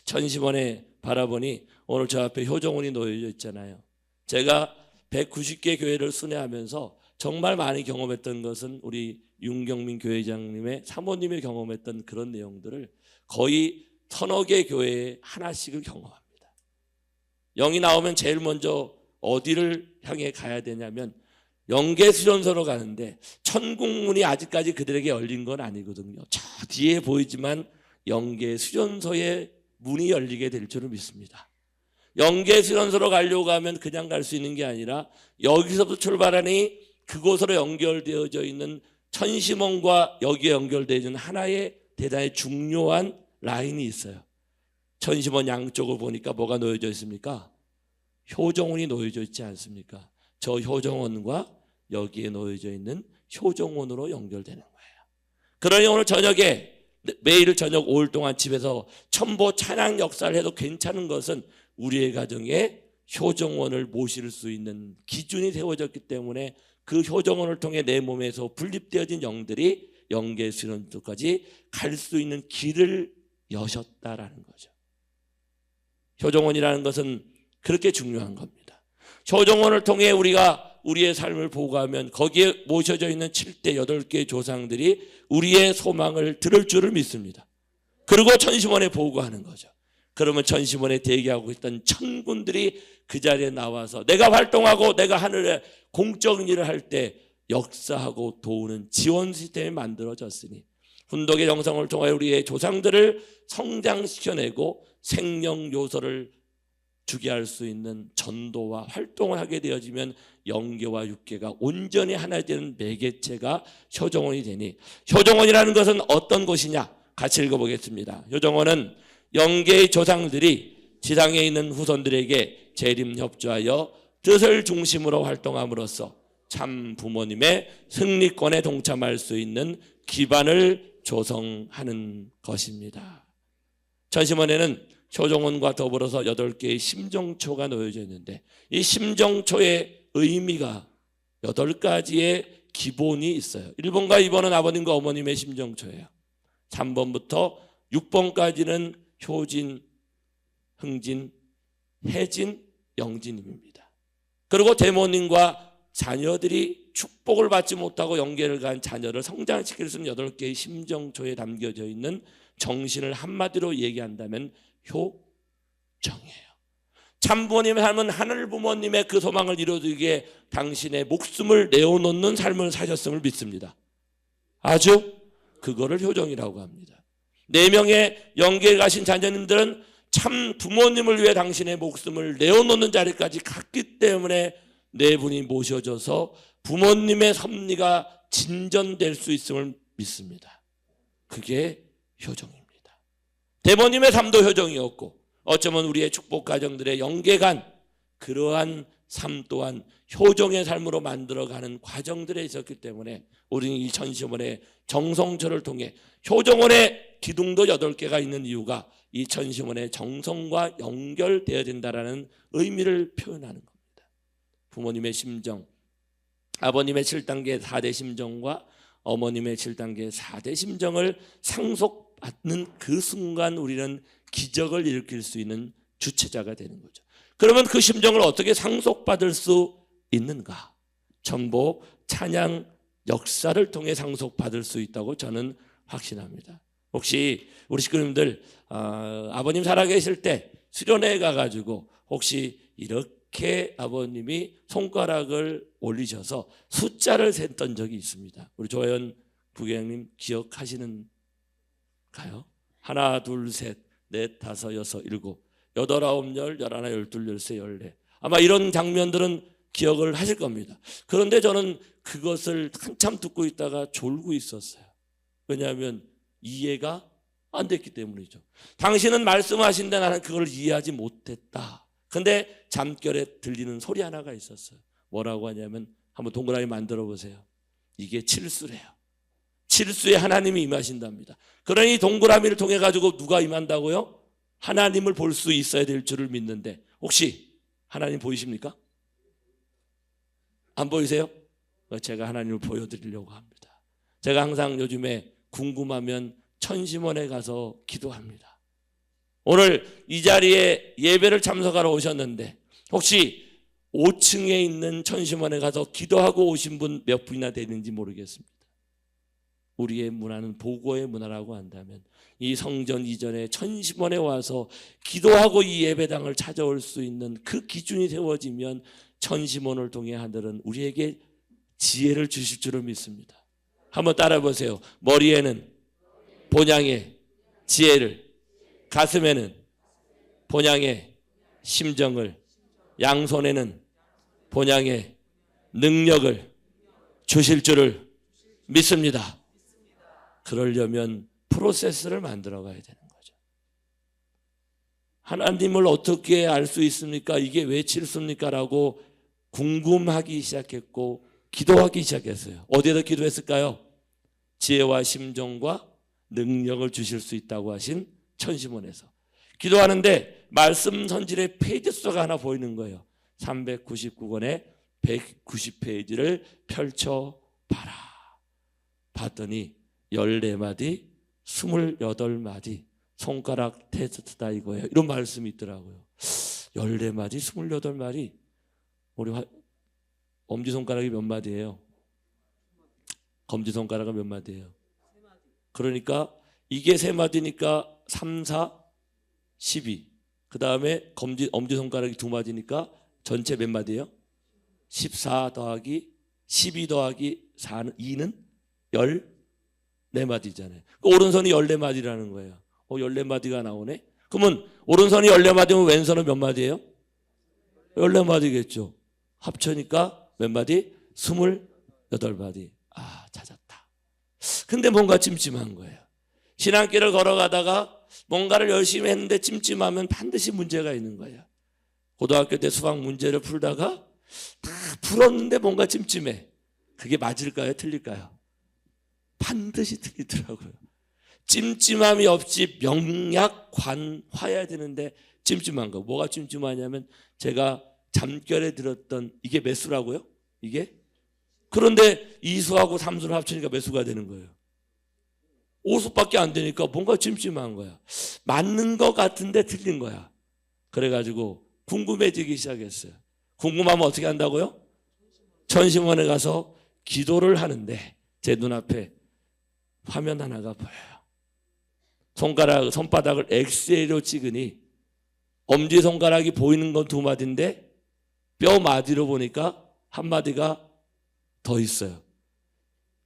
천심원에 바라보니 오늘 저 앞에 효정원이 놓여져 있잖아요. 제가 190개 교회를 순회하면서 정말 많이 경험했던 것은 우리 윤경민 교회장님의 사모님이 경험했던 그런 내용들을 거의 1000여 개 교회에 하나씩을 경험합니다. 영이 나오면 제일 먼저 어디를 향해 가야 되냐면 영계수련소로 가는데 천국문이 아직까지 그들에게 열린 건 아니거든요. 저 뒤에 보이지만 영계수련소의 문이 열리게 될 줄을 믿습니다. 영계수련소로 가려고 하면 그냥 갈 수 있는 게 아니라 여기서부터 출발하니 그곳으로 연결되어져 있는 천심원과 여기에 연결되어 있는 하나의 대단히 중요한 라인이 있어요. 천심원 양쪽을 보니까 뭐가 놓여져 있습니까? 효정원이 놓여져 있지 않습니까? 저 효정원과 여기에 놓여져 있는 효정원으로 연결되는 거예요. 그러니 오늘 저녁에 매일 저녁 5일 동안 집에서 첨보 찬양 역사를 해도 괜찮은 것은 우리의 가정에 효정원을 모실 수 있는 기준이 세워졌기 때문에 그 효정원을 통해 내 몸에서 분립되어진 영들이 영계수련도까지 갈 수 있는 길을 여셨다라는 거죠. 효정원이라는 것은 그렇게 중요한 겁니다. 효정원을 통해 우리가 우리의 삶을 보고하면 거기에 모셔져 있는 7대 8개의 조상들이 우리의 소망을 들을 줄을 믿습니다. 그리고 천심원에 보고하는 거죠. 그러면 천심원에 대기하고 있던 천군들이 그 자리에 나와서 내가 활동하고 내가 하늘에 공적인 일을 할 때 역사하고 도우는 지원 시스템이 만들어졌으니 훈독의 영성을 통해 우리의 조상들을 성장시켜내고 생명 요소를 주게 할 수 있는 전도와 활동을 하게 되어지면 영계와 육계가 온전히 하나 되는 매개체가 효정원이 되니, 효정원이라는 것은 어떤 곳이냐? 같이 읽어보겠습니다. 효정원은 영계의 조상들이 지상에 있는 후손들에게 재림협조하여 뜻을 중심으로 활동함으로써 참 부모님의 승리권에 동참할 수 있는 기반을 조성하는 것입니다. 천심원에는 효정원과 더불어서 8개의 심정초가 놓여져 있는데 이 심정초의 의미가 8가지의 기본이 있어요. 1번과 2번은 아버님과 어머님의 심정초예요. 3번부터 6번까지는 효진, 흥진, 혜진, 영진입니다. 그리고 대모님과 자녀들이 축복을 받지 못하고 영계를 간 자녀를 성장시킬 수 있는 8개의 심정초에 담겨져 있는 정신을 한마디로 얘기한다면 효정이에요. 참부모님의 삶은 하늘 부모님의 그 소망을 이루기에 당신의 목숨을 내어놓는 삶을 사셨음을 믿습니다. 아주 그거를 효정이라고 합니다. 4명의 영계에 가신 자녀님들은 참 부모님을 위해 당신의 목숨을 내어놓는 자리까지 갔기 때문에 4분이 모셔져서 부모님의 섭리가 진전될 수 있음을 믿습니다. 그게 효정입니다. 대모님의 삶도 효정이었고 어쩌면 우리의 축복 가정들의 영계간 그러한 삶 또한 효정의 삶으로 만들어가는 과정들에 있었기 때문에 우리는 이 천심원의 정성초를 통해 효정원의 기둥도 8개가 있는 이유가 이 천심원의 정성과 연결되어야 된다라는 의미를 표현하는 겁니다. 부모님의 심정, 아버님의 7단계 4대 심정과 어머님의 7단계 4대 심정을 상속받는 그 순간 우리는 기적을 일으킬 수 있는 주체자가 되는 거죠. 그러면 그 심정을 어떻게 상속받을 수 있는가? 전부 찬양 역사를 통해 상속받을 수 있다고 저는 확신합니다. 혹시 우리 식구님들 아버님 살아계실 때 수련회 가가지고 혹시 이렇게 아버님이 손가락을 올리셔서 숫자를 셌던 적이 있습니다. 우리 조혜연 부회장님 기억하시는가요? 하나, 둘, 셋, 넷, 다섯, 여섯, 일곱, 여덟, 아홉, 열, 열하나, 열둘, 열세, 열네. 아마 이런 장면들은 기억을 하실 겁니다. 그런데 저는 그것을 한참 듣고 있다가 졸고 있었어요. 왜냐하면 이해가 안 됐기 때문이죠. 당신은 말씀하신데 나는 그걸 이해하지 못했다. 근데 잠결에 들리는 소리 하나가 있었어요. 뭐라고 하냐면 한번 동그라미 만들어 보세요. 이게 칠수래요. 칠수에 하나님이 임하신답니다. 그러니 동그라미를 통해 가지고 누가 임한다고요? 하나님을 볼 수 있어야 될 줄을 믿는데 혹시 하나님 보이십니까? 안 보이세요? 제가 하나님을 보여드리려고 합니다. 제가 항상 요즘에 궁금하면 천심원에 가서 기도합니다. 오늘 이 자리에 예배를 참석하러 오셨는데 혹시 5층에 있는 천심원에 가서 기도하고 오신 분 몇 분이나 되는지 모르겠습니다. 우리의 문화는 보고의 문화라고 한다면 이 성전 이전에 천심원에 와서 기도하고 이 예배당을 찾아올 수 있는 그 기준이 세워지면 천심원을 통해 하늘은 우리에게 지혜를 주실 줄을 믿습니다. 한번 따라 보세요. 머리에는 본향의 지혜를, 가슴에는 본향의 심정을, 양손에는 본향의 능력을 주실 줄을 믿습니다. 그러려면 프로세스를 만들어 가야 되는 거죠. 하나님을 어떻게 알 수 있습니까? 이게 왜 칠수입니까? 라고 궁금하기 시작했고 기도하기 시작했어요. 어디에다 기도했을까요? 지혜와 심정과 능력을 주실 수 있다고 하신 천시몬에서 기도하는데 말씀 선질의 페이지 수가 하나 보이는 거예요. 399권에 190페이지를 펼쳐봐라. 봤더니 14마디 28마디 손가락 테스트다 이거예요. 이런 말씀이 있더라고요. 14마디 28마디 우리 엄지손가락이 몇 마디예요? 검지손가락은 몇 마디예요? 그러니까 이게 3마디니까 3, 4, 12. 그 다음에 엄지손가락이 2마디니까 전체 몇 마디예요? 14 더하기 12 더하기 4는 2는 14마디잖아요. 오른손이 14마디라는 거예요. 14마디가 나오네. 그러면 오른손이 14마디면 왼손은 몇 마디예요? 14마디겠죠. 합쳐니까 몇 마디? 28마디. 아, 찾았다. 근데 뭔가 찜찜한 거예요. 신앙길을 걸어가다가 뭔가를 열심히 했는데 찜찜하면 반드시 문제가 있는 거예요. 고등학교 때 수학 문제를 풀다가 다 풀었는데 뭔가 찜찜해. 그게 맞을까요? 틀릴까요? 반드시 틀리더라고요. 찜찜함이 없이 명약관화해야 되는데 찜찜한 거. 뭐가 찜찜하냐면 제가 잠결에 들었던 이게 몇 수라고요? 이게? 그런데 2수하고 3수를 합치니까 몇 수가 되는 거예요? 5수밖에 안 되니까 뭔가 찜찜한 거야. 맞는 것 같은데 틀린 거야. 그래가지고 궁금해지기 시작했어요. 궁금하면 어떻게 한다고요? 천시몬에 가서 기도를 하는데 제 눈앞에 화면 하나가 보여요. 손바닥을 엑스레이로 찍으니 엄지손가락이 보이는 건 2마디인데 뼈 마디로 보니까 1마디가 더 있어요.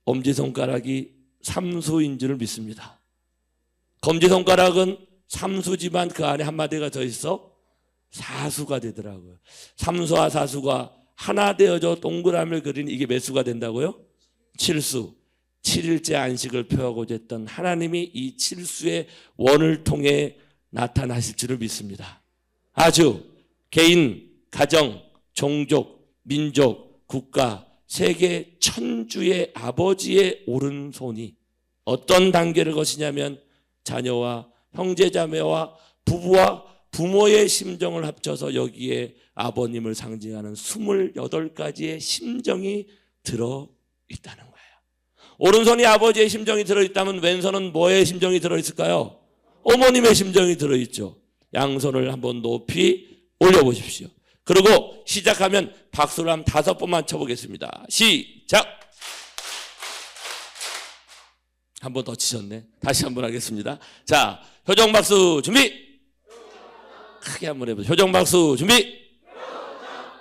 엄지손가락이 3수인 줄을 믿습니다. 검지손가락은 3수지만 그 안에 1마디가 더 있어 4수가 되더라고요. 3수와 4수가 하나 되어져 동그라미를 그리니 이게 몇 수가 된다고요? 7수. 7일째 안식을 표하고자 했던 하나님이 이 7수의 원을 통해 나타나실 줄을 믿습니다. 아주 개인, 가정, 종족, 민족, 국가, 세계 천주의 아버지의 오른손이 어떤 단계를 거시냐면 자녀와 형제자매와 부부와 부모의 심정을 합쳐서 여기에 아버님을 상징하는 28가지의 심정이 들어있다는 거예요. 오른손이 아버지의 심정이 들어있다면 왼손은 뭐의 심정이 들어있을까요? 어머님의 심정이 들어있죠. 양손을 한번 높이 올려보십시오. 그리고 시작하면 박수를 한 5번만 쳐보겠습니다. 시작! 한 번 더 치셨네. 다시 한번 하겠습니다. 자, 효정박수 준비! 크게 한번 해보세요. 효정박수 준비!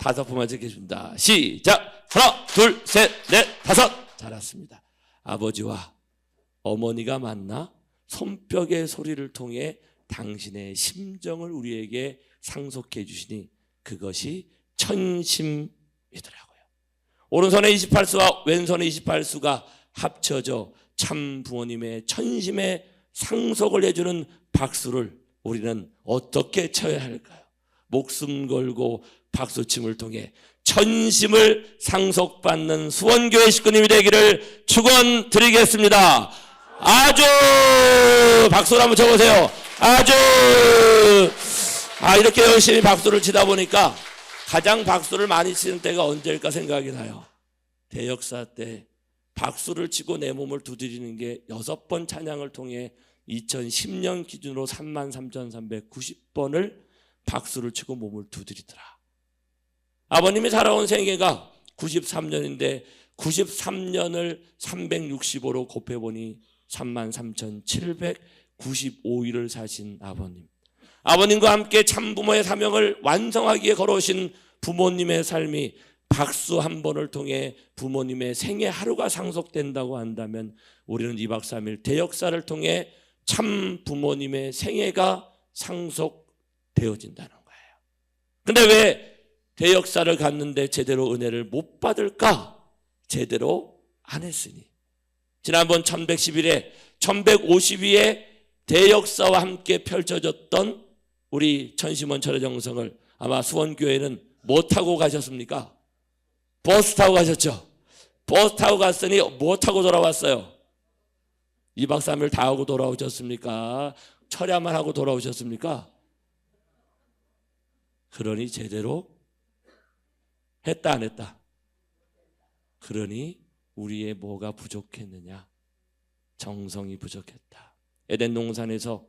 5번만 찍겠습니다. 시작! 하나, 둘, 셋, 넷, 5! 잘했습니다. 아버지와 어머니가 만나 손뼉의 소리를 통해 당신의 심정을 우리에게 상속해 주시니 그것이 천심이더라고요. 오른손의 28수와 왼손의 28수가 합쳐져 참 부모님의 천심의 상속을 해주는 박수를 우리는 어떻게 쳐야 할까요? 목숨 걸고 박수침을 통해 천심을 상속받는 수원교회 식구님이 되기를 축원드리겠습니다. 아주 박수를 한번 쳐보세요. 아주 이렇게 열심히 박수를 치다 보니까 가장 박수를 많이 치는 때가 언제일까 생각이 나요. 대역사 때 박수를 치고 내 몸을 두드리는 게 6번 찬양을 통해 2010년 기준으로 33,390번을 박수를 치고 몸을 두드리더라. 아버님이 살아온 생애가 93년인데 93년을 365로 곱해보니 33,795일을 사신 아버님. 아버님과 함께 참부모의 사명을 완성하기에 걸어오신 부모님의 삶이 박수 한 번을 통해 부모님의 생애 하루가 상속된다고 한다면 우리는 2박 3일 대역사를 통해 참 부모님의 생애가 상속되어진다는 거예요. 근데 왜 대역사를 갔는데 제대로 은혜를 못 받을까? 제대로 안 했으니. 지난번 1111회 1152의 대역사와 함께 펼쳐졌던 우리 천심원 철의 정성을 아마 수원교회는 뭐 타고 가셨습니까? 버스 타고 가셨죠. 버스 타고 갔으니 뭐 타고 돌아왔어요? 2박 3일 다 하고 돌아오셨습니까? 철야만 하고 돌아오셨습니까? 그러니 제대로 했다 안 했다? 그러니 우리의 뭐가 부족했느냐? 정성이 부족했다. 에덴 동산에서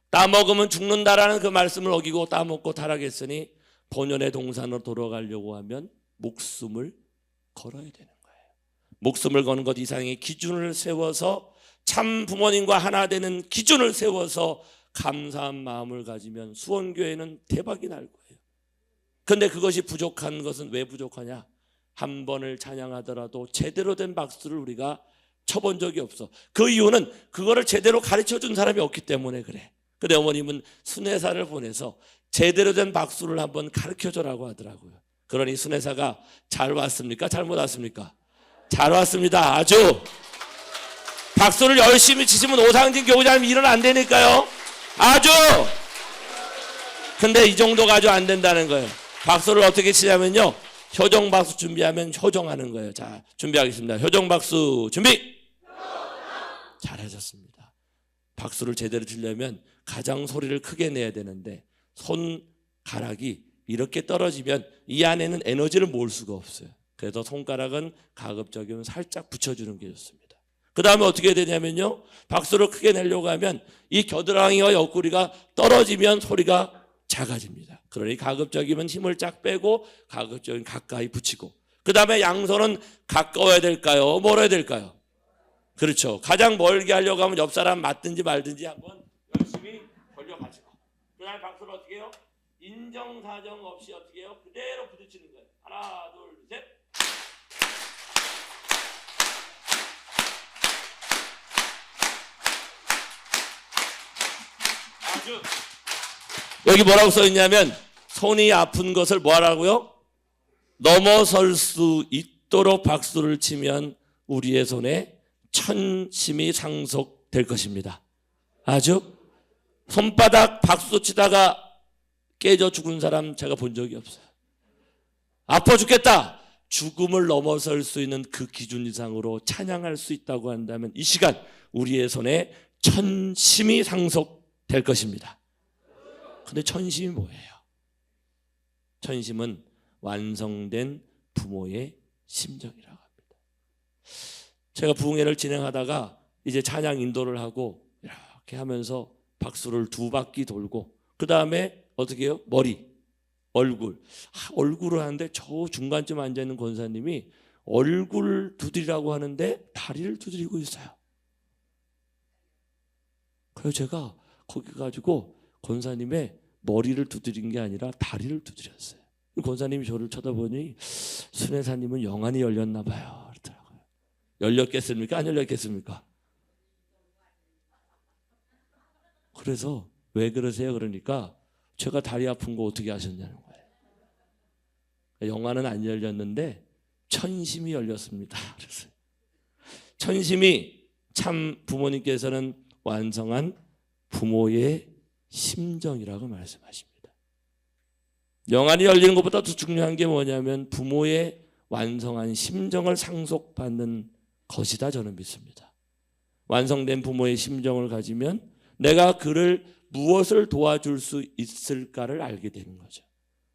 따먹으면 죽는다라는 그 말씀을 어기고 따먹고 타락했으니 본연의 동산으로 돌아가려고 하면 목숨을 걸어야 되는 거예요. 목숨을 거는 것 이상의 기준을 세워서 참 부모님과 하나 되는 기준을 세워서 감사한 마음을 가지면 수원교회는 대박이 날 거예요. 그런데 그것이 부족한 것은 왜 부족하냐? 한 번을 찬양하더라도 제대로 된 박수를 우리가 쳐본 적이 없어. 그 이유는 그거를 제대로 가르쳐준 사람이 없기 때문에 그래. 근데 어머님은 순회사를 보내서 제대로 된 박수를 한번 가르쳐줘라고 하더라고요. 그러니 순회사가 잘 왔습니까? 잘못 왔습니까? 잘 왔습니다. 아주 박수를 열심히 치시면 오상진 교구장님 일은 안 되니까요. 아주. 근데 이 정도가 아주 안 된다는 거예요. 박수를 어떻게 치냐면요, 효정박수 준비하면 효정하는 거예요. 자, 준비하겠습니다. 효정박수 준비. 잘하셨습니다. 박수를 제대로 치려면 가장 소리를 크게 내야 되는데 손가락이 이렇게 떨어지면 이 안에는 에너지를 모을 수가 없어요. 그래서 손가락은 가급적이면 살짝 붙여주는 게 좋습니다. 그 다음에 어떻게 해야 되냐면요, 박수를 크게 내려고 하면 이 겨드랑이와 옆구리가 떨어지면 소리가 작아집니다. 그러니 가급적이면 힘을 쫙 빼고 가급적이면 가까이 붙이고, 그 다음에 양손은 가까워야 될까요? 멀어야 될까요? 그렇죠. 가장 멀게 하려고 하면 옆 사람 맞든지 말든지 한번 열심히 벌려가지고, 그 다음에 박수를 어떻게 해요? 인정사정 없이 어떻게 해요? 그대로 부딪히는 거예요. 하나, 둘, 셋. 아주. 여기 뭐라고 써있냐면 손이 아픈 것을 뭐 하라고요? 넘어설 수 있도록 박수를 치면 우리의 손에 천심이 상속될 것입니다. 아주. 손바닥 박수 치다가 깨져 죽은 사람 제가 본 적이 없어요. 아파 죽겠다. 죽음을 넘어설 수 있는 그 기준 이상으로 찬양할 수 있다고 한다면 이 시간 우리의 손에 천심이 상속될 것입니다. 근데 천심이 뭐예요? 천심은 완성된 부모의 심정이라고 합니다. 제가 부흥회를 진행하다가 이제 찬양 인도를 하고 이렇게 하면서 박수를 2바퀴 돌고, 그 다음에 어떻게 해요? 머리, 얼굴. 얼굴을 하는데 저 중간쯤 앉아있는 권사님이 얼굴 두드리라고 하는데 다리를 두드리고 있어요. 그래서 제가 거기 가지고 권사님의 머리를 두드린 게 아니라 다리를 두드렸어요. 권사님이 저를 쳐다보니 순회사님은 영안이 열렸나 봐요. 그러더라고요. 열렸겠습니까? 안 열렸겠습니까? 그래서 왜 그러세요? 그러니까 제가 다리 아픈 거 어떻게 하셨냐는 거예요. 영안은 안 열렸는데 천심이 열렸습니다. 그랬어요. 천심이 참 부모님께서는 완성한 부모의 심정이라고 말씀하십니다. 영안이 열리는 것보다 더 중요한 게 뭐냐면 부모의 완성한 심정을 상속받는 것이다, 저는 믿습니다. 완성된 부모의 심정을 가지면 내가 그를 무엇을 도와줄 수 있을까를 알게 되는 거죠.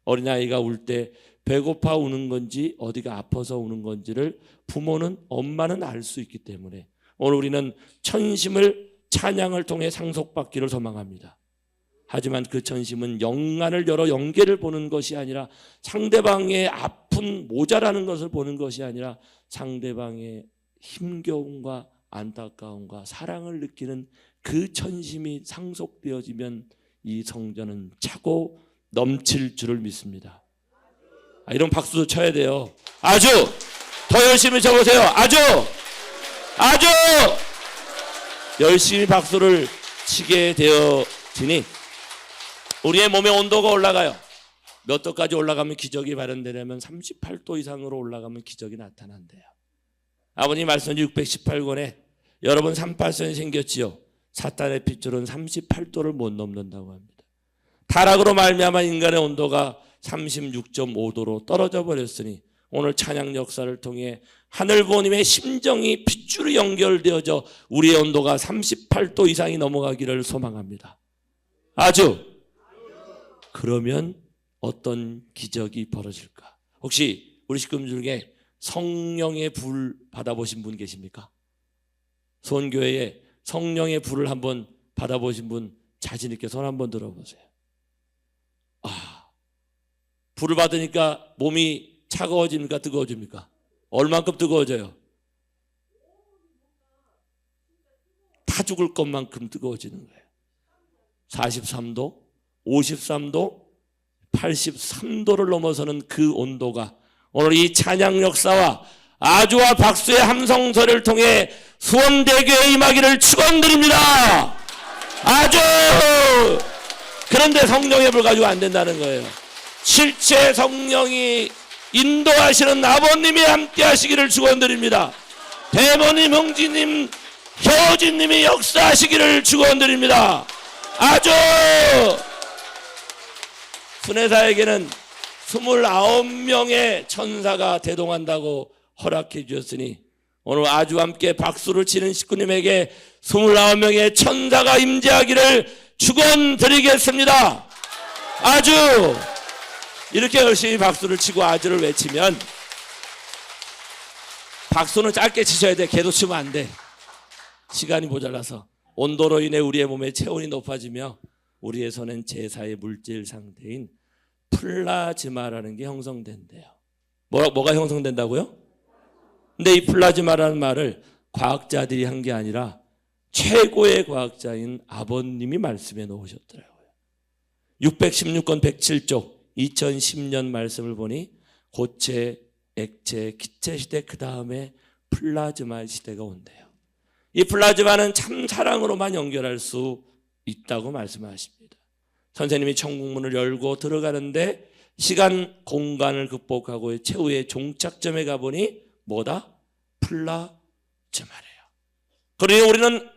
어린아이가 울 때 배고파 우는 건지 어디가 아파서 우는 건지를 부모는, 엄마는 알 수 있기 때문에 오늘 우리는 천심을 찬양을 통해 상속받기를 소망합니다. 하지만 그 천심은 영안을 열어 영계를 보는 것이 아니라, 상대방의 아픈 모자라는 것을 보는 것이 아니라 상대방의 힘겨움과 안타까움과 사랑을 느끼는 그 천심이 상속되어지면 이 성전은 차고 넘칠 줄을 믿습니다. 이런 박수도 쳐야 돼요. 아주. 더 열심히 쳐보세요. 아주. 아주 열심히 박수를 치게 되어지니 우리의 몸의 온도가 올라가요. 몇 도까지 올라가면 기적이 발현되려면 38도 이상으로 올라가면 기적이 나타난대요. 아버님 말씀지 618권에 여러분 38선이 생겼지요. 사탄의 핏줄은 38도를 못 넘는다고 합니다. 타락으로 말미암아 인간의 온도가 36.5도로 떨어져 버렸으니 오늘 찬양 역사를 통해 하늘 부모님의 심정이 핏줄이 연결되어져 우리의 온도가 38도 이상이 넘어가기를 소망합니다. 아주. 그러면 어떤 기적이 벌어질까? 혹시 우리 식구 중에 성령의 불 받아보신 분 계십니까? 소원교회에 성령의 불을 한번 받아보신 분 자신 있게 손 한번 들어보세요. 불을 받으니까 몸이 차가워집니까? 뜨거워집니까? 얼만큼 뜨거워져요? 다 죽을 것만큼 뜨거워지는 거예요. 43도, 53도, 83도를 넘어서는 그 온도가 오늘 이 찬양 역사와 아주와 박수의 함성소리를 통해 수원대교에 임하기를 축원드립니다. 아주. 그런데 성령의 불 가지고 안 된다는 거예요. 실제 성령이 인도하시는 아버님이 함께 하시기를 축원드립니다. 대모님, 형제님, 효진님이 역사하시기를 축원드립니다. 아주. 순회사에게는 29명의 천사가 대동한다고 허락해 주셨으니 오늘 아주 함께 박수를 치는 식구님에게 29명의 천사가 임재하기를 축원드리겠습니다. 아주. 이렇게 열심히 박수를 치고 아주를 외치면, 박수는 짧게 치셔야 돼. 계속 치면 안 돼. 시간이 모자라서. 온도로 인해 우리의 몸의 체온이 높아지며 우리의 손엔 제사의 물질 상태인 플라즈마라는 게 형성된대요. 뭐가 형성된다고요? 근데 이 플라즈마라는 말을 과학자들이 한 게 아니라 최고의 과학자인 아버님이 말씀해 놓으셨더라고요. 616권 107쪽 2010년 말씀을 보니 고체, 액체, 기체 시대 그 다음에 플라즈마 시대가 온대요. 이 플라즈마는 참 사랑으로만 연결할 수 있다고 말씀하십니다. 선생님이 천국문을 열고 들어가는데 시간, 공간을 극복하고 최후의 종착점에 가보니 뭐다? 플라즈마래요. 그러니 우리는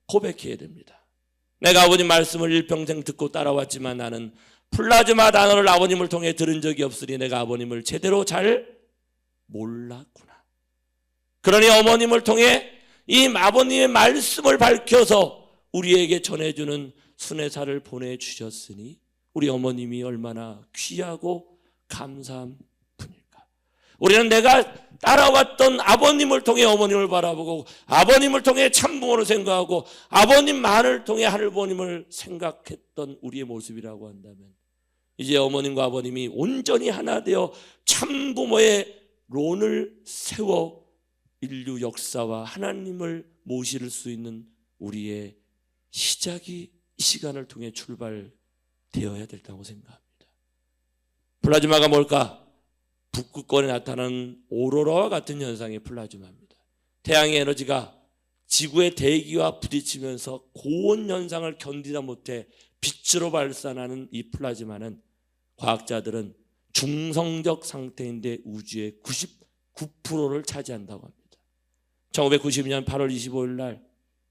고백해야 됩니다. 내가 아버님 말씀을 일평생 듣고 따라왔지만 나는 플라즈마 단어를 아버님을 통해 들은 적이 없으니 내가 아버님을 제대로 잘 몰랐구나. 그러니 어머님을 통해 이 아버님의 말씀을 밝혀서 우리에게 전해주는 순회사를 보내주셨으니 우리 어머님이 얼마나 귀하고 감사한 분일까. 우리는 내가 따라왔던 아버님을 통해 어머님을 바라보고 아버님을 통해 참부모를 생각하고 아버님만을 통해 하늘부모님을 생각했던 우리의 모습이라고 한다면 이제 어머님과 아버님이 온전히 하나 되어 참부모의 론을 세워 인류 역사와 하나님을 모실 수 있는 우리의 시작이 이 시간을 통해 출발되어야 된다고 생각합니다. 플라즈마가 뭘까? 북극권에 나타나는 오로라와 같은 현상이 플라즈마입니다. 태양의 에너지가 지구의 대기와 부딪히면서 고온 현상을 견디다 못해 빛으로 발산하는 이 플라즈마는 과학자들은 중성적 상태인데 우주의 99%를 차지한다고 합니다. 1992년 8월 25일 날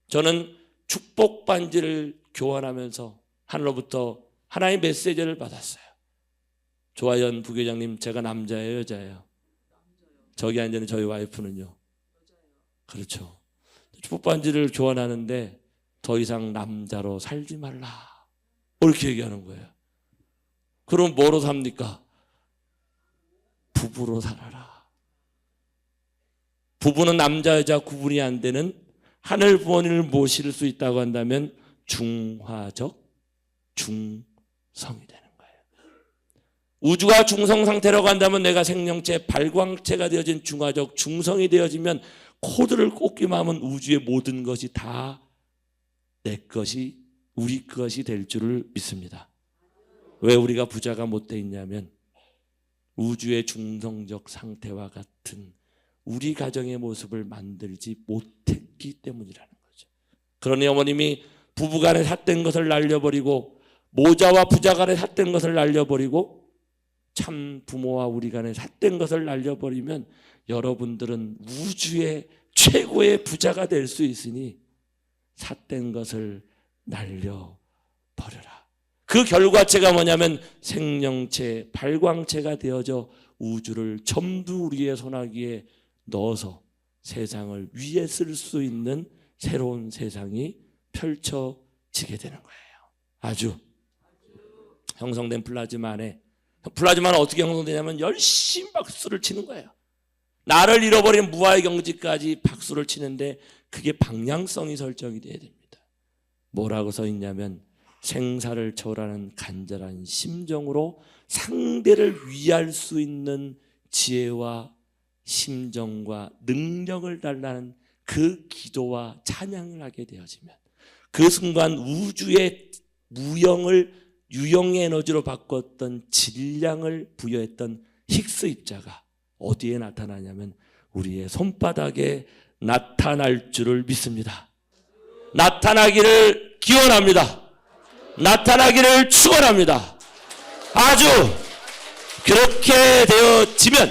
저는 축복 반지를 교환하면서 하늘로부터 하나의 메시지를 받았어요. 조하연 부회장님, 제가 남자예요, 여자예요? 저기 앉는 저희 와이프는요? 그렇죠. 축복 반지를 교환하는데 더 이상 남자로 살지 말라 이렇게 얘기하는 거예요. 그럼 뭐로 삽니까? 부부로 살아라. 부부는 남자 여자 구분이 안 되는 하늘 부모님을 모실 수 있다고 한다면 중화적 중성이 되는 거예요. 우주가 중성 상태라고 한다면 내가 생명체 발광체가 되어진 중화적 중성이 되어지면 코드를 꽂기만 하면 우주의 모든 것이 다 내 것이 우리 것이 될 줄을 믿습니다. 왜 우리가 부자가 못 돼 있냐면 우주의 중성적 상태와 같은 우리 가정의 모습을 만들지 못했기 때문이라는 거죠. 그러니 어머님이 부부간에 삿된 것을 날려버리고 모자와 부자 간에 삿된 것을 날려버리고 참 부모와 우리 간에 삿된 것을 날려버리면 여러분들은 우주의 최고의 부자가 될 수 있으니 삿된 것을 날려버려라. 그 결과체가 뭐냐면 생명체, 발광체가 되어져 우주를 전부 우리의 손아귀에 넣어서 세상을 위에 쓸 수 있는 새로운 세상이 펼쳐지게 되는 거예요. 아주 형성된 플라즈마 안에, 플라즈마는 어떻게 형성되냐면 열심히 박수를 치는 거예요. 나를 잃어버린 무아의 경지까지 박수를 치는데 그게 방향성이 설정이 돼야 됩니다. 뭐라고 써 있냐면 생사를 초월하는 간절한 심정으로 상대를 위할 수 있는 지혜와 심정과 능력을 달라는 그 기도와 찬양을 하게 되어지면 그 순간 우주의 무형을 유형의 에너지로 바꿨던 질량을 부여했던 힉스 입자가 어디에 나타나냐면 우리의 손바닥에 나타날 줄을 믿습니다. 나타나기를 기원합니다. 나타나기를 축원합니다. 아주 그렇게 되어지면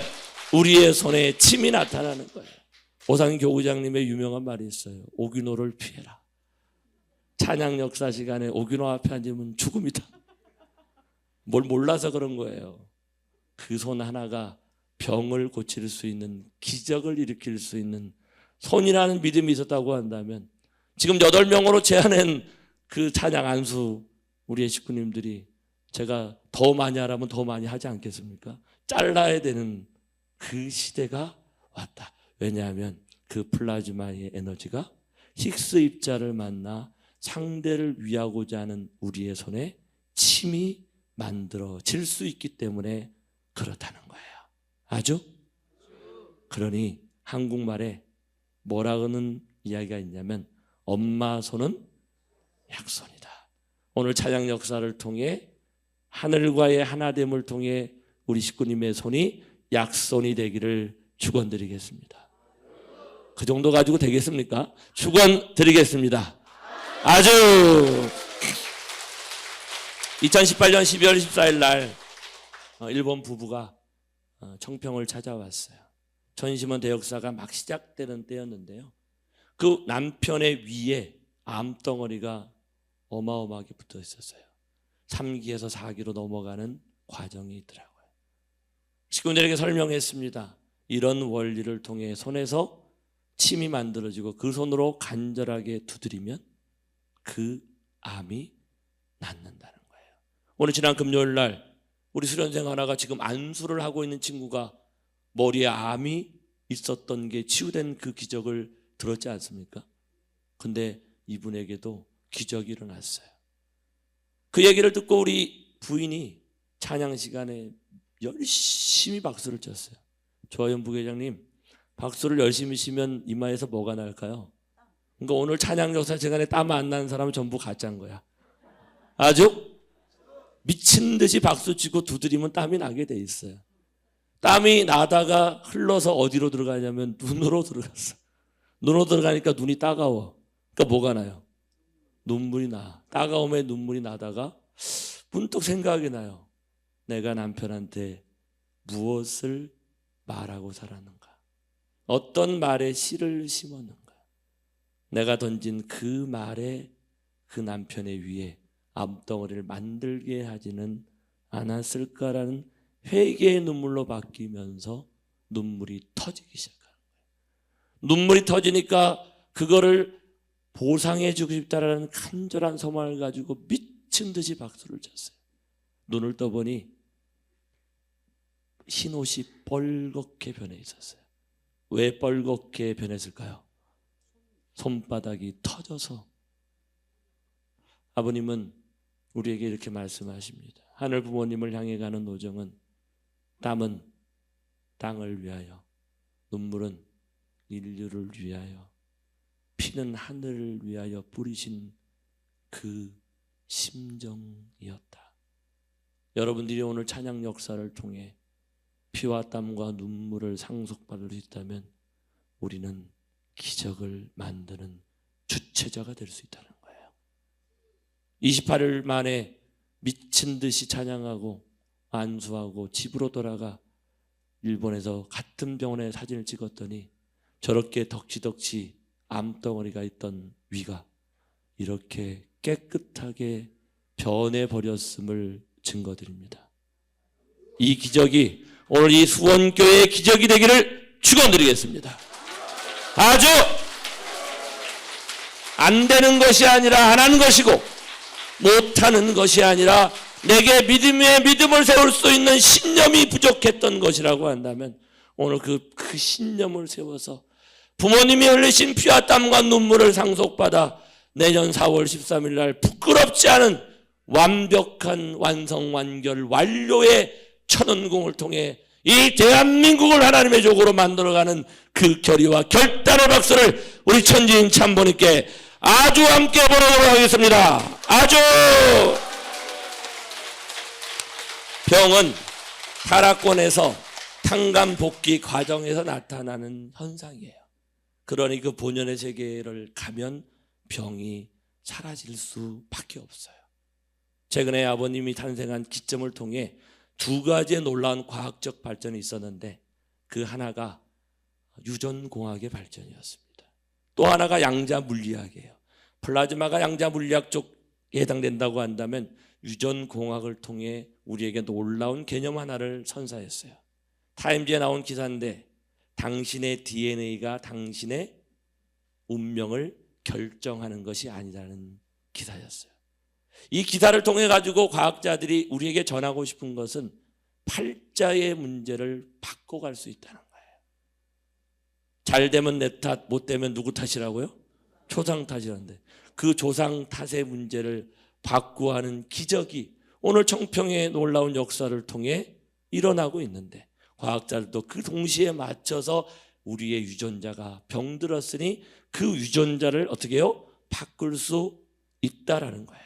우리의 손에 침이 나타나는 거예요. 오상인 교구장님의 유명한 말이 있어요. 오기노를 피해라. 찬양 역사 시간에 오기노 앞에 앉으면 죽음이다. 뭘 몰라서 그런 거예요. 그 손 하나가 병을 고칠 수 있는, 기적을 일으킬 수 있는 손이라는 믿음이 있었다고 한다면 지금 8명으로 제안한 그 찬양 안수 우리의 식구님들이 제가 더 많이 하라면 더 많이 하지 않겠습니까? 잘라야 되는 그 시대가 왔다. 왜냐하면 그 플라즈마의 에너지가 힉스 입자를 만나 상대를 위하고자 하는 우리의 손에 침이 만들어질 수 있기 때문에 그렇다는 거예요. 아주? 그러니 한국말에 뭐라고는 이야기가 있냐면 엄마 손은 약손이다. 오늘 찬양 역사를 통해 하늘과의 하나됨을 통해 우리 식구님의 손이 약손이 되기를 축원드리겠습니다. 그 정도 가지고 되겠습니까? 축원드리겠습니다. 아주 2018년 12월 14일 날 일본 부부가 청평을 찾아왔어요. 전시문 대역사가 막 시작되는 때였는데요. 그 남편의 위에 암덩어리가 어마어마하게 붙어 있었어요. 3기에서 4기로 넘어가는 과정이 있더라고요. 식구들에게 설명했습니다. 이런 원리를 통해 손에서 침이 만들어지고 그 손으로 간절하게 두드리면 그 암이 낫는다는 거예요. 오늘 지난 금요일 날 우리 수련생 하나가 지금 안수를 하고 있는 친구가 머리에 암이 있었던 게 치유된 그 기적을 들었지 않습니까? 근데 이분에게도 기적이 일어났어요. 그 얘기를 듣고 우리 부인이 찬양 시간에 열심히 박수를 쳤어요. 조하연 부회장님, 박수를 열심히 치면 이마에서 뭐가 날까요? 그러니까 오늘 찬양 역사 시간에 땀 안 나는 사람은 전부 가짜인 거야. 아주 미친 듯이 박수 치고 두드리면 땀이 나게 돼 있어요. 땀이 나다가 흘러서 어디로 들어가냐면 눈으로 들어갔어. 눈으로 들어가니까 눈이 따가워. 그러니까 뭐가 나요? 눈물이 나. 따가움에 눈물이 나다가 문득 생각이 나요. 내가 남편한테 무엇을 말하고 살았는가? 어떤 말에 씨를 심었는가? 내가 던진 그 말에 그 남편의 위에 암덩어리를 만들게 하지는 않았을까라는 회개의 눈물로 바뀌면서 눈물이 터지기 시작하는 거예요. 눈물이 터지니까 그거를 보상해 주고 싶다라는 간절한 소망을 가지고 미친 듯이 박수를 쳤어요. 눈을 떠보니 흰옷이 뻘겋게 변해 있었어요. 왜 뻘겋게 변했을까요? 손바닥이 터져서. 아버님은 우리에게 이렇게 말씀하십니다. 하늘 부모님을 향해 가는 노정은 땀은 땅을 위하여, 눈물은 인류를 위하여, 피는 하늘을 위하여 뿌리신 그 심정이었다. 여러분들이 오늘 찬양 역사를 통해 피와 땀과 눈물을 상속받을 수 있다면 우리는 기적을 만드는 주체자가 될 수 있다는 거예요. 28일 만에 미친 듯이 찬양하고 안수하고 집으로 돌아가 일본에서 같은 병원에 사진을 찍었더니 저렇게 덕지덕지 암덩어리가 있던 위가 이렇게 깨끗하게 변해버렸음을 증거드립니다. 이 기적이 오늘 이 수원교회의 기적이 되기를 축원드리겠습니다. 아주 안 되는 것이 아니라 안 하는 것이고 못하는 것이 아니라 내게 믿음을 세울 수 있는 신념이 부족했던 것이라고 한다면 오늘 그 신념을 세워서 부모님이 흘리신 피와 땀과 눈물을 상속받아 내년 4월 13일 날 부끄럽지 않은 완벽한 완성 완결 완료의 천원궁을 통해 이 대한민국을 하나님의 족으로 만들어가는 그 결의와 결단의 박수를 우리 천지인 참모님께 아주 함께 보내도록 하겠습니다. 아주. 병은 타락권에서 탄감 복귀 과정에서 나타나는 현상이에요. 그러니 그 본연의 세계를 가면 병이 사라질 수밖에 없어요. 최근에 아버님이 탄생한 기점을 통해 두 가지의 놀라운 과학적 발전이 있었는데 그 하나가 유전공학의 발전이었습니다. 또 하나가 양자물리학이에요. 플라즈마가 양자물리학 쪽에 해당된다고 한다면 유전공학을 통해 우리에게 놀라운 개념 하나를 선사했어요. 타임지에 나온 기사인데 당신의 DNA가 당신의 운명을 결정하는 것이 아니라는 기사였어요. 이 기사를 통해 가지고 과학자들이 우리에게 전하고 싶은 것은 팔자의 문제를 바꿔갈 수 있다는 거예요. 잘 되면 내 탓, 못 되면 누구 탓이라고요? 조상 탓이란데 그 조상 탓의 문제를 바꾸하는 기적이 오늘 청평의 놀라운 역사를 통해 일어나고 있는데 과학자들도 그 동시에 맞춰서 우리의 유전자가 병들었으니 그 유전자를 어떻게 해요? 바꿀 수 있다라는 거예요.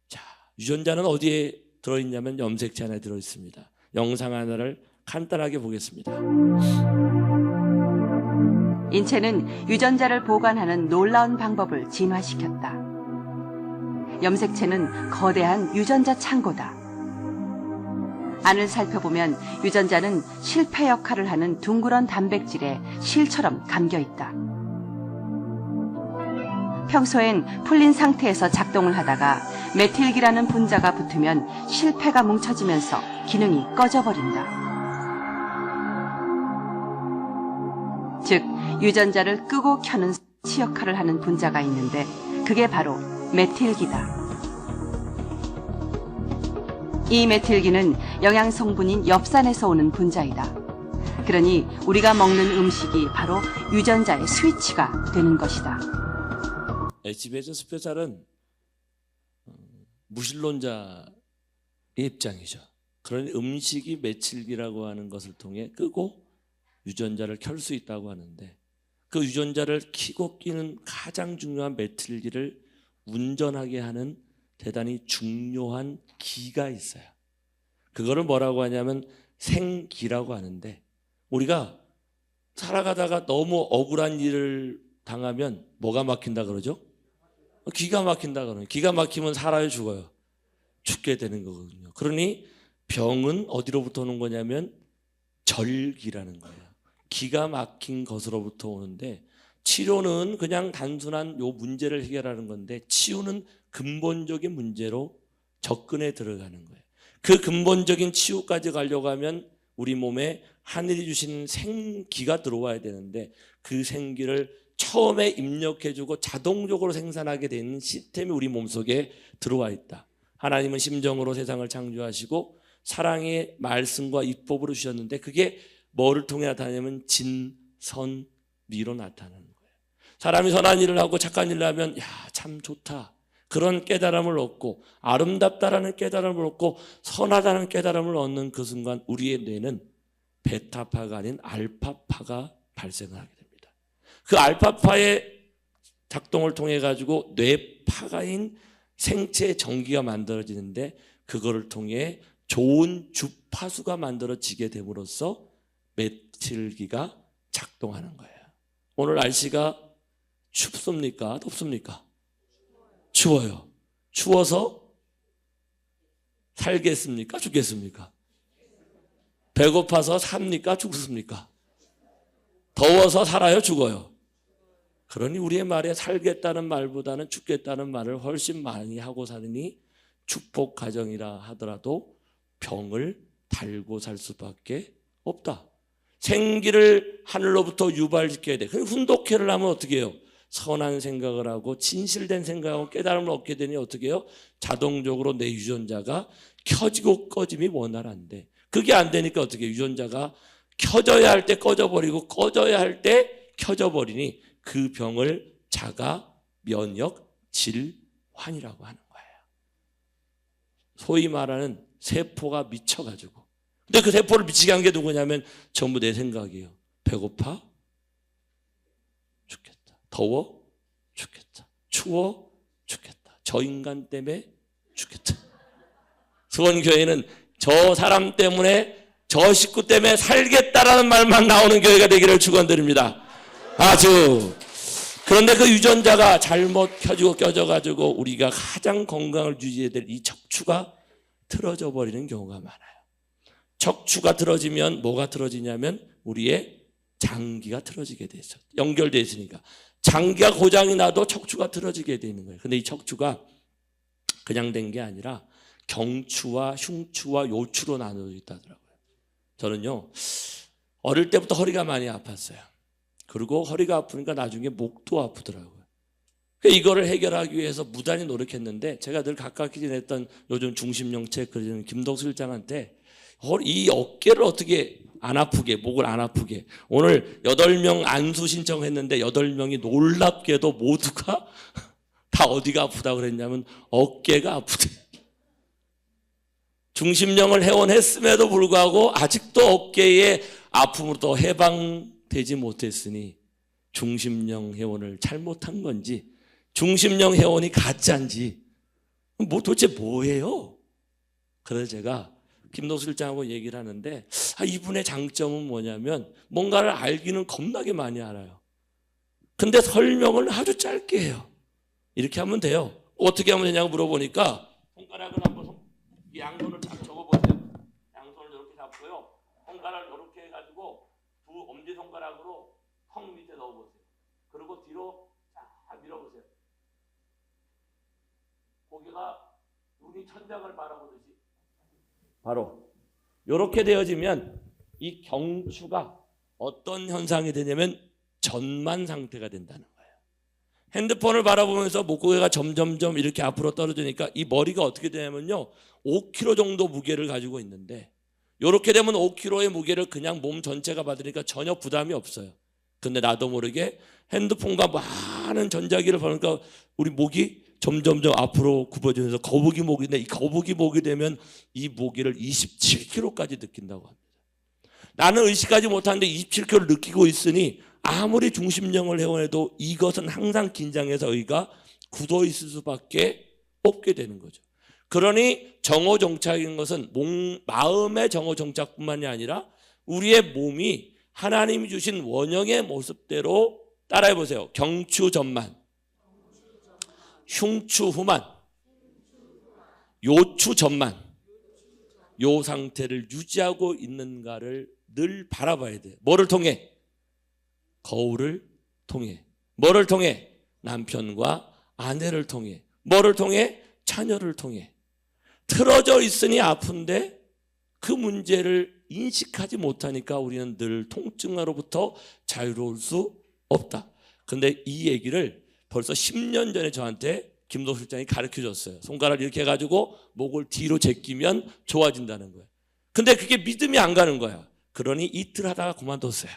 자, 유전자는 어디에 들어있냐면 염색체 안에 들어있습니다. 영상 하나를 간단하게 보겠습니다. 인체는 유전자를 보관하는 놀라운 방법을 진화시켰다. 염색체는 거대한 유전자 창고다. 안을 살펴보면 유전자는 실패 역할을 하는 둥그런 단백질에 실처럼 감겨있다. 평소엔 풀린 상태에서 작동을 하다가 메틸기라는 분자가 붙으면 실패가 뭉쳐지면서 기능이 꺼져버린다. 즉, 유전자를 끄고 켜는 스위치 역할을 하는 분자가 있는데 그게 바로 메틸기다. 이 메틸기는 영양 성분인 엽산에서 오는 분자이다. 그러니 우리가 먹는 음식이 바로 유전자의 스위치가 되는 것이다. SBS 스페셜은 무신론자의 입장이죠. 그러니 음식이 메틸기라고 하는 것을 통해 끄고 유전자를 켤 수 있다고 하는데 그 유전자를 켜고 끼는 가장 중요한 메틸기를 운전하게 하는 대단히 중요한 기가 있어요. 그거를 뭐라고 하냐면 생기라고 하는데 우리가 살아가다가 너무 억울한 일을 당하면 뭐가 막힌다 그러죠? 기가 막힌다 그러요. 기가 막히면 살아요, 죽어요? 죽게 되는 거거든요. 그러니 병은 어디로부터 오는 거냐면 절기라는 거예요. 기가 막힌 것으로부터 오는데 치료는 그냥 단순한 요 문제를 해결하는 건데 치유는 근본적인 문제로 접근해 들어가는 거예요. 그 근본적인 치유까지 가려고 하면 우리 몸에 하늘이 주신 생기가 들어와야 되는데 그 생기를 처음에 입력해주고 자동적으로 생산하게 되는 시스템이 우리 몸속에 들어와 있다. 하나님은 심정으로 세상을 창조하시고 사랑의 말씀과 율법으로 주셨는데 그게 뭐를 통해 나타나냐면 진, 선, 미로 나타나는 거예요. 사람이 선한 일을 하고 착한 일을 하면 야, 참 좋다. 그런 깨달음을 얻고 아름답다라는 깨달음을 얻고 선하다는 깨달음을 얻는 그 순간 우리의 뇌는 베타파가 아닌 알파파가 발생을 하게 됩니다. 그 알파파의 작동을 통해 가지고 뇌파가인 생체 전기가 만들어지는데 그거를 통해 좋은 주파수가 만들어지게 됨으로써 메틸기가 작동하는 거예요. 오늘 날씨가 춥습니까? 덥습니까? 추워요. 추워서 살겠습니까? 죽겠습니까? 배고파서 삽니까? 죽습니까? 더워서 살아요, 죽어요? 그러니 우리의 말에 살겠다는 말보다는 죽겠다는 말을 훨씬 많이 하고 사느니 축복 가정이라 하더라도 병을 달고 살 수밖에 없다. 생기를 하늘로부터 유발시켜야 돼. 그럼 훈독회를 하면 어떻게 해요? 선한 생각을 하고 진실된 생각하고 깨달음을 얻게 되니 어떻게 해요? 자동적으로 내 유전자가 켜지고 꺼짐이 원활한데, 그게 안 되니까 어떻게 해요? 유전자가 켜져야 할 때 꺼져버리고 꺼져야 할 때 켜져버리니 그 병을 자가 면역 질환이라고 하는 거예요. 소위 말하는 세포가 미쳐가지고. 근데 그 세포를 미치게 한 게 누구냐면 전부 내 생각이에요. 배고파? 죽겠다. 더워? 죽겠다. 추워? 죽겠다. 저 인간 때문에 죽겠다. 수원교회는 저 사람 때문에, 저 식구 때문에 살겠다라는 말만 나오는 교회가 되기를 축원드립니다. 아주. 그런데 그 유전자가 잘못 켜지고 껴져가지고 우리가 가장 건강을 유지해야 될 이 척추가 틀어져 버리는 경우가 많아요. 척추가 틀어지면 뭐가 틀어지냐면 우리의 장기가 틀어지게 돼 있어. 연결되어 있으니까. 장기가 고장이 나도 척추가 틀어지게 되는 거예요. 근데 이 척추가 그냥 된 게 아니라 경추와 흉추와 요추로 나눠져 있다더라고요. 저는요, 어릴 때부터 허리가 많이 아팠어요. 그리고 허리가 아프니까 나중에 목도 아프더라고요. 이거를 해결하기 위해서 무단히 노력했는데, 제가 늘 가깝게 지냈던 요즘 중심명책 그리는 김덕수 실장한테 이 어깨를 어떻게 안 아프게, 목을 안 아프게, 오늘 8명 안수 신청했는데 8명이 놀랍게도 모두가 다 어디가 아프다고 그랬냐면 어깨가 아프대. 중심령을 회원했음에도 불구하고 아직도 어깨의 아픔으로부터 해방되지 못했으니 중심령 회원을 잘못한 건지, 중심령 회원이 가짜인지, 도대체 뭐예요? 그래서 제가 김노수 실장하고 얘기를 하는데, 이분의 장점은 뭐냐면 뭔가를 알기는 겁나게 많이 알아요. 근데 설명을 아주 짧게 해요. 이렇게 하면 돼요. 어떻게 하면 되냐고 물어보니까 손가락을 한번 양손을 딱 접어보세요. 양손을 이렇게 잡고요. 손가락을 이렇게 해가지고 두 엄지손가락으로 턱 밑에 넣어보세요. 그리고 뒤로 쫙 밀어보세요. 고개가 눈이 천장을 바라보듯이 바로 이렇게 되어지면 이 경추가 어떤 현상이 되냐면 전만 상태가 된다는 거예요. 핸드폰을 바라보면서 목고개가 점점점 이렇게 앞으로 떨어지니까 이 머리가 어떻게 되냐면요, 5kg 정도 무게를 가지고 있는데, 이렇게 되면 5kg의 무게를 그냥 몸 전체가 받으니까 전혀 부담이 없어요. 근데 나도 모르게 핸드폰과 많은 전자기를 보니까 우리 목이 점점점 앞으로 굽어지면서 거북이 목인데, 이 거북이 목이 되면 이 무게를 27kg까지 느낀다고 합니다. 나는 의식하지 못하는데 27kg를 느끼고 있으니 아무리 중심령을 회원해도 이것은 항상 긴장해서 의가 굳어 있을 수밖에 없게 되는 거죠. 그러니 정오정착인 것은 마음의 정오정착뿐만이 아니라 우리의 몸이 하나님이 주신 원형의 모습대로, 따라해 보세요. 경추전만, 흉추후만, 요추전만, 요 상태를 유지하고 있는가를 늘 바라봐야 돼요. 뭐를 통해? 거울을 통해. 뭐를 통해? 남편과 아내를 통해. 뭐를 통해? 자녀를 통해. 틀어져 있으니 아픈데 그 문제를 인식하지 못하니까 우리는 늘 통증으로부터 자유로울 수 없다. 근데 이 얘기를 벌써 10년 전에 저한테 김도수 실장이 가르쳐 줬어요. 손가락을 이렇게 해가지고 목을 뒤로 제끼면 좋아진다는 거예요. 근데 그게 믿음이 안 가는 거야. 그러니 이틀 하다가 그만뒀어요.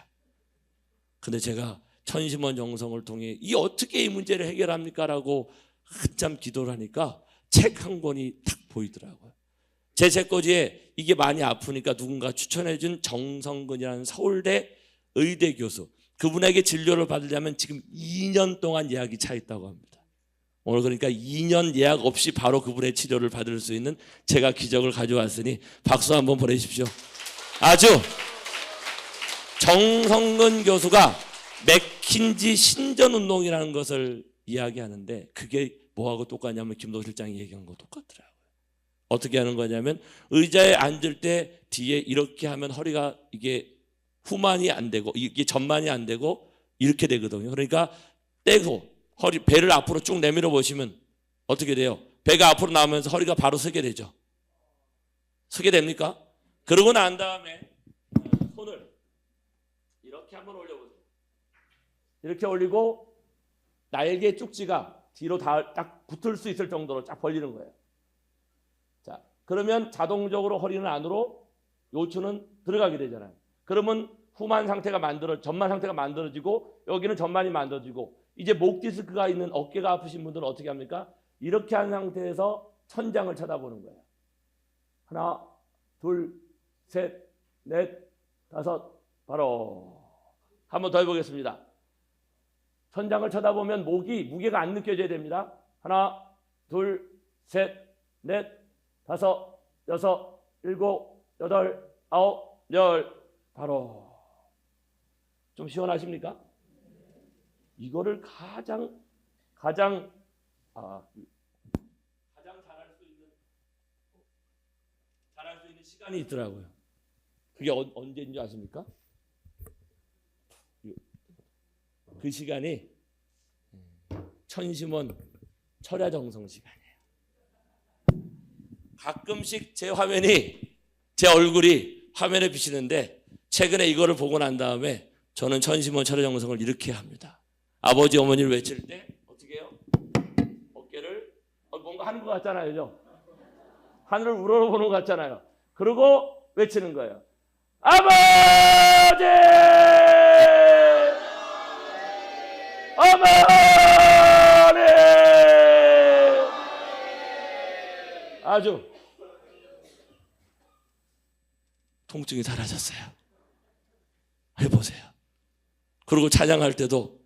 근데 제가 천심원 정성을 통해 어떻게 이 문제를 해결합니까? 라고 한참 기도를 하니까 책 한 권이 딱 보이더라고요. 제 책꽂이에 이게 많이 아프니까 누군가 추천해준 정성근이라는 서울대 의대 교수, 그분에게 진료를 받으려면 지금 2년 동안 예약이 차 있다고 합니다. 오늘 그러니까 2년 예약 없이 바로 그분의 치료를 받을 수 있는 제가 기적을 가져왔으니 박수 한번 보내십시오. 아주 정성근 교수가 맥킨지 신전운동이라는 것을 이야기하는데, 그게 뭐하고 똑같냐면 김도수 실장이 얘기한 거 똑같더라고요. 어떻게 하는 거냐면 의자에 앉을 때 뒤에 이렇게 하면 허리가 이게 후만이 안 되고 이게 전만이 안 되고 이렇게 되거든요. 그러니까 떼고 배를 앞으로 쭉 내밀어 보시면 어떻게 돼요? 배가 앞으로 나오면서 허리가 바로 서게 되죠. 서게 됩니까? 그러고 난 다음에 손을 이렇게 한번 올려보세요. 이렇게 올리고 날개 쪽지가 뒤로 딱 붙을 수 있을 정도로 쫙 벌리는 거예요. 자, 그러면 자동적으로 허리는 안으로, 요추는 들어가게 되잖아요. 그러면 후만 상태가 전만 상태가 만들어지고 여기는 전만이 만들어지고, 이제 목 디스크가 있는 어깨가 아프신 분들은 어떻게 합니까? 이렇게 한 상태에서 천장을 쳐다보는 거예요. 하나, 둘, 셋, 넷, 다섯, 바로. 한 번 더 해보겠습니다. 천장을 쳐다보면 무게가 안 느껴져야 됩니다. 하나, 둘, 셋, 넷, 다섯, 여섯, 일곱, 여덟, 아홉, 열, 바로. 좀 시원하십니까? 이거를 가장 잘할 수 있는 시간이 있더라고요. 그게 언제인지 아십니까? 그 시간이 천심원 철야정성 시간이에요. 가끔씩 제 얼굴이 화면에 비치는데, 최근에 이거를 보고 난 다음에 저는 천심원 철야정성을 이렇게 합니다. 아버지 어머니를 외칠 때 어떻게 해요? 어깨를 뭔가 하는 것 같잖아요, 그죠? 하늘을 우러러보는 것 같잖아요. 그리고 외치는 거예요. 아버지! 어머니! 아주 통증이 사라졌어요. 해보세요. 그리고 찬양할 때도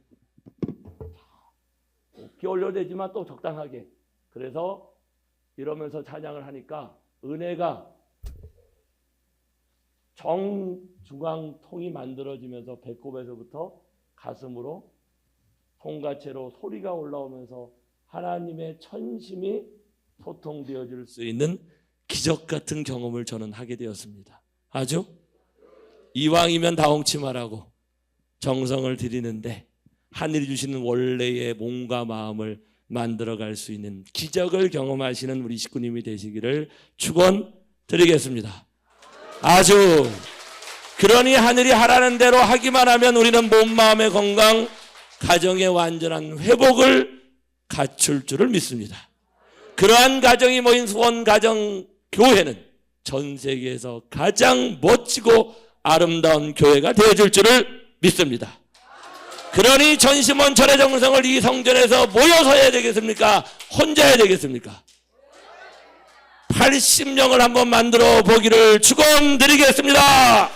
기 올려야 되지만 또 적당하게. 그래서 이러면서 찬양을 하니까 은혜가 정중앙통이 만들어지면서 배꼽에서부터 가슴으로 통가체로 소리가 올라오면서 하나님의 천심이 소통되어질 수 있는 기적 같은 경험을 저는 하게 되었습니다. 아주 이왕이면 다홍치 말하고 정성을 드리는데 하늘이 주시는 원래의 몸과 마음을 만들어갈 수 있는 기적을 경험하시는 우리 식구님이 되시기를 축원드리겠습니다. 아주 그러니 하늘이 하라는 대로 하기만 하면 우리는 몸, 마음의 건강, 가정의 완전한 회복을 갖출 줄을 믿습니다. 그러한 가정이 모인 수원가정교회는 전 세계에서 가장 멋지고 아름다운 교회가 되어줄 줄을 믿습니다. 그러니 전심원 철야정성을 이 성전에서 모여서 해야 되겠습니까? 혼자 해야 되겠습니까? 80명을 한번 만들어 보기를 축원드리겠습니다.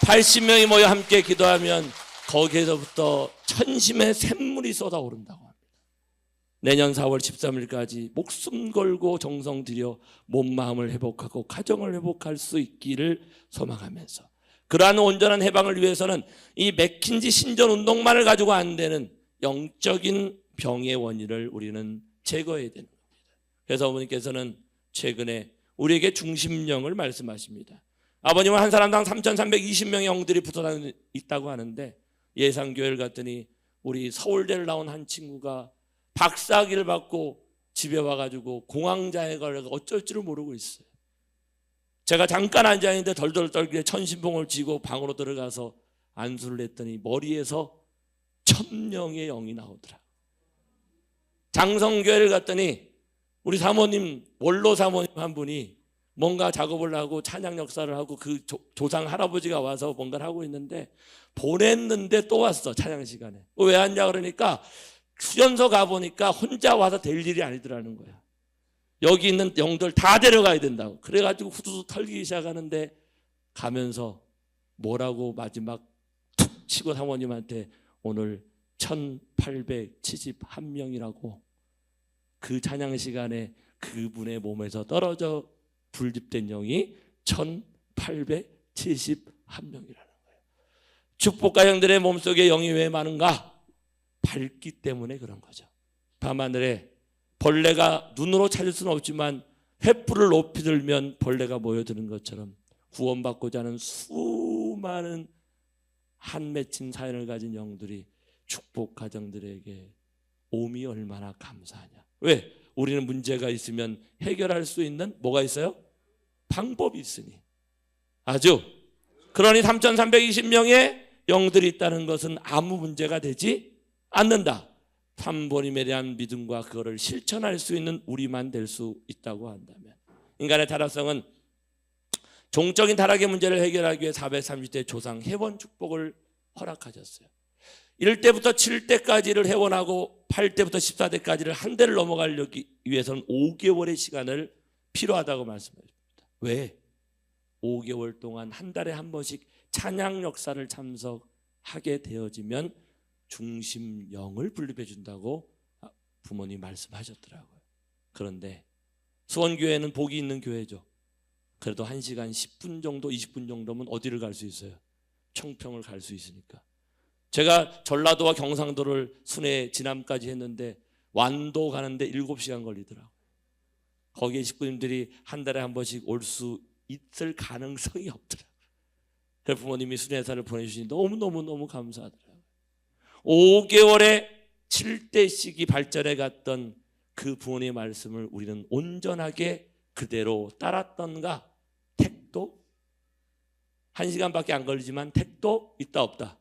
80명이 모여 함께 기도하면 거기에서부터 천심의 샘물이 쏟아오른다고 합니다. 내년 4월 13일까지 목숨 걸고 정성 들여 몸, 마음을 회복하고 가정을 회복할 수 있기를 소망하면서, 그러한 온전한 해방을 위해서는 이 맥킨지 신전 운동만을 가지고 안 되는 영적인 병의 원인을 우리는 제거해야 되는 겁니다. 그래서 어머니께서는 최근에 우리에게 중심령을 말씀하십니다. 아버님은 한 사람당 3,320명의 영들이 붙어 있다고 하는데, 예상교회를 갔더니 우리 서울대를 나온 한 친구가 박사학위를 받고 집에 와가지고 공황장애 걸려서 어쩔 줄을 모르고 있어요. 제가 잠깐 앉아있는데 덜덜 떨기에 천신봉을 쥐고 방으로 들어가서 안수를 했더니 머리에서 1000명의 영이 나오더라. 장성교회를 갔더니 우리 사모님, 원로 사모님 한 분이 뭔가 작업을 하고 찬양 역사를 하고 그 조상 할아버지가 와서 뭔가를 하고 있는데 보냈는데 또 왔어. 찬양 시간에. 왜 왔냐 그러니까 수련소 가보니까 혼자 와서 될 일이 아니더라는 거야. 여기 있는 영들 다 데려가야 된다고. 그래가지고 후두둑 털기 시작하는데 가면서 뭐라고 마지막 툭 치고 사모님한테 오늘 1871명이라고 그 찬양 시간에 그분의 몸에서 떨어져 불집된 영이 1871명이라는 거예요. 축복가정들의 몸속에 영이 왜 많은가? 밝기 때문에 그런 거죠. 밤하늘에 벌레가 눈으로 찾을 수는 없지만 횃불을 높이 들면 벌레가 모여드는 것처럼 구원받고자 하는 수많은 한 맺힌 사연을 가진 영들이 축복 가정들에게 오미 얼마나 감사하냐. 왜? 우리는 문제가 있으면 해결할 수 있는 뭐가 있어요? 방법이 있으니. 아주. 그러니 3,320명의 영들이 있다는 것은 아무 문제가 되지 않는다. 삼보님에 대한 믿음과 그거를 실천할 수 있는 우리만 될 수 있다고 한다면, 인간의 타락성은 종적인 타락의 문제를 해결하기 위해 430대 조상 회원 축복을 허락하셨어요. 1대부터 7대까지를 회원하고 8대부터 14대까지를 한 대를 넘어가려기 위해서는 5개월의 시간을 필요하다고 말씀하십니다. 왜? 5개월 동안 한 달에 한 번씩 찬양 역사를 참석하게 되어지면 중심영을 분립해 준다고 부모님 말씀하셨더라고요. 그런데 수원교회는 복이 있는 교회죠. 그래도 1시간 10분 정도 20분 정도면 어디를 갈 수 있어요? 청평을 갈 수 있으니까. 제가 전라도와 경상도를 순회 지남까지 했는데 완도 가는데 7시간 걸리더라고요. 거기에 식구님들이 한 달에 한 번씩 올 수 있을 가능성이 없더라고요. 그래서 부모님이 순회사를 보내주시니 너무너무 감사하더라고요. 5개월에 7대씩이 발전해 갔던 그 부모님의 말씀을 우리는 온전하게 그대로 따랐던가? 택도? 1시간밖에 안 걸리지만 택도 있다 없다?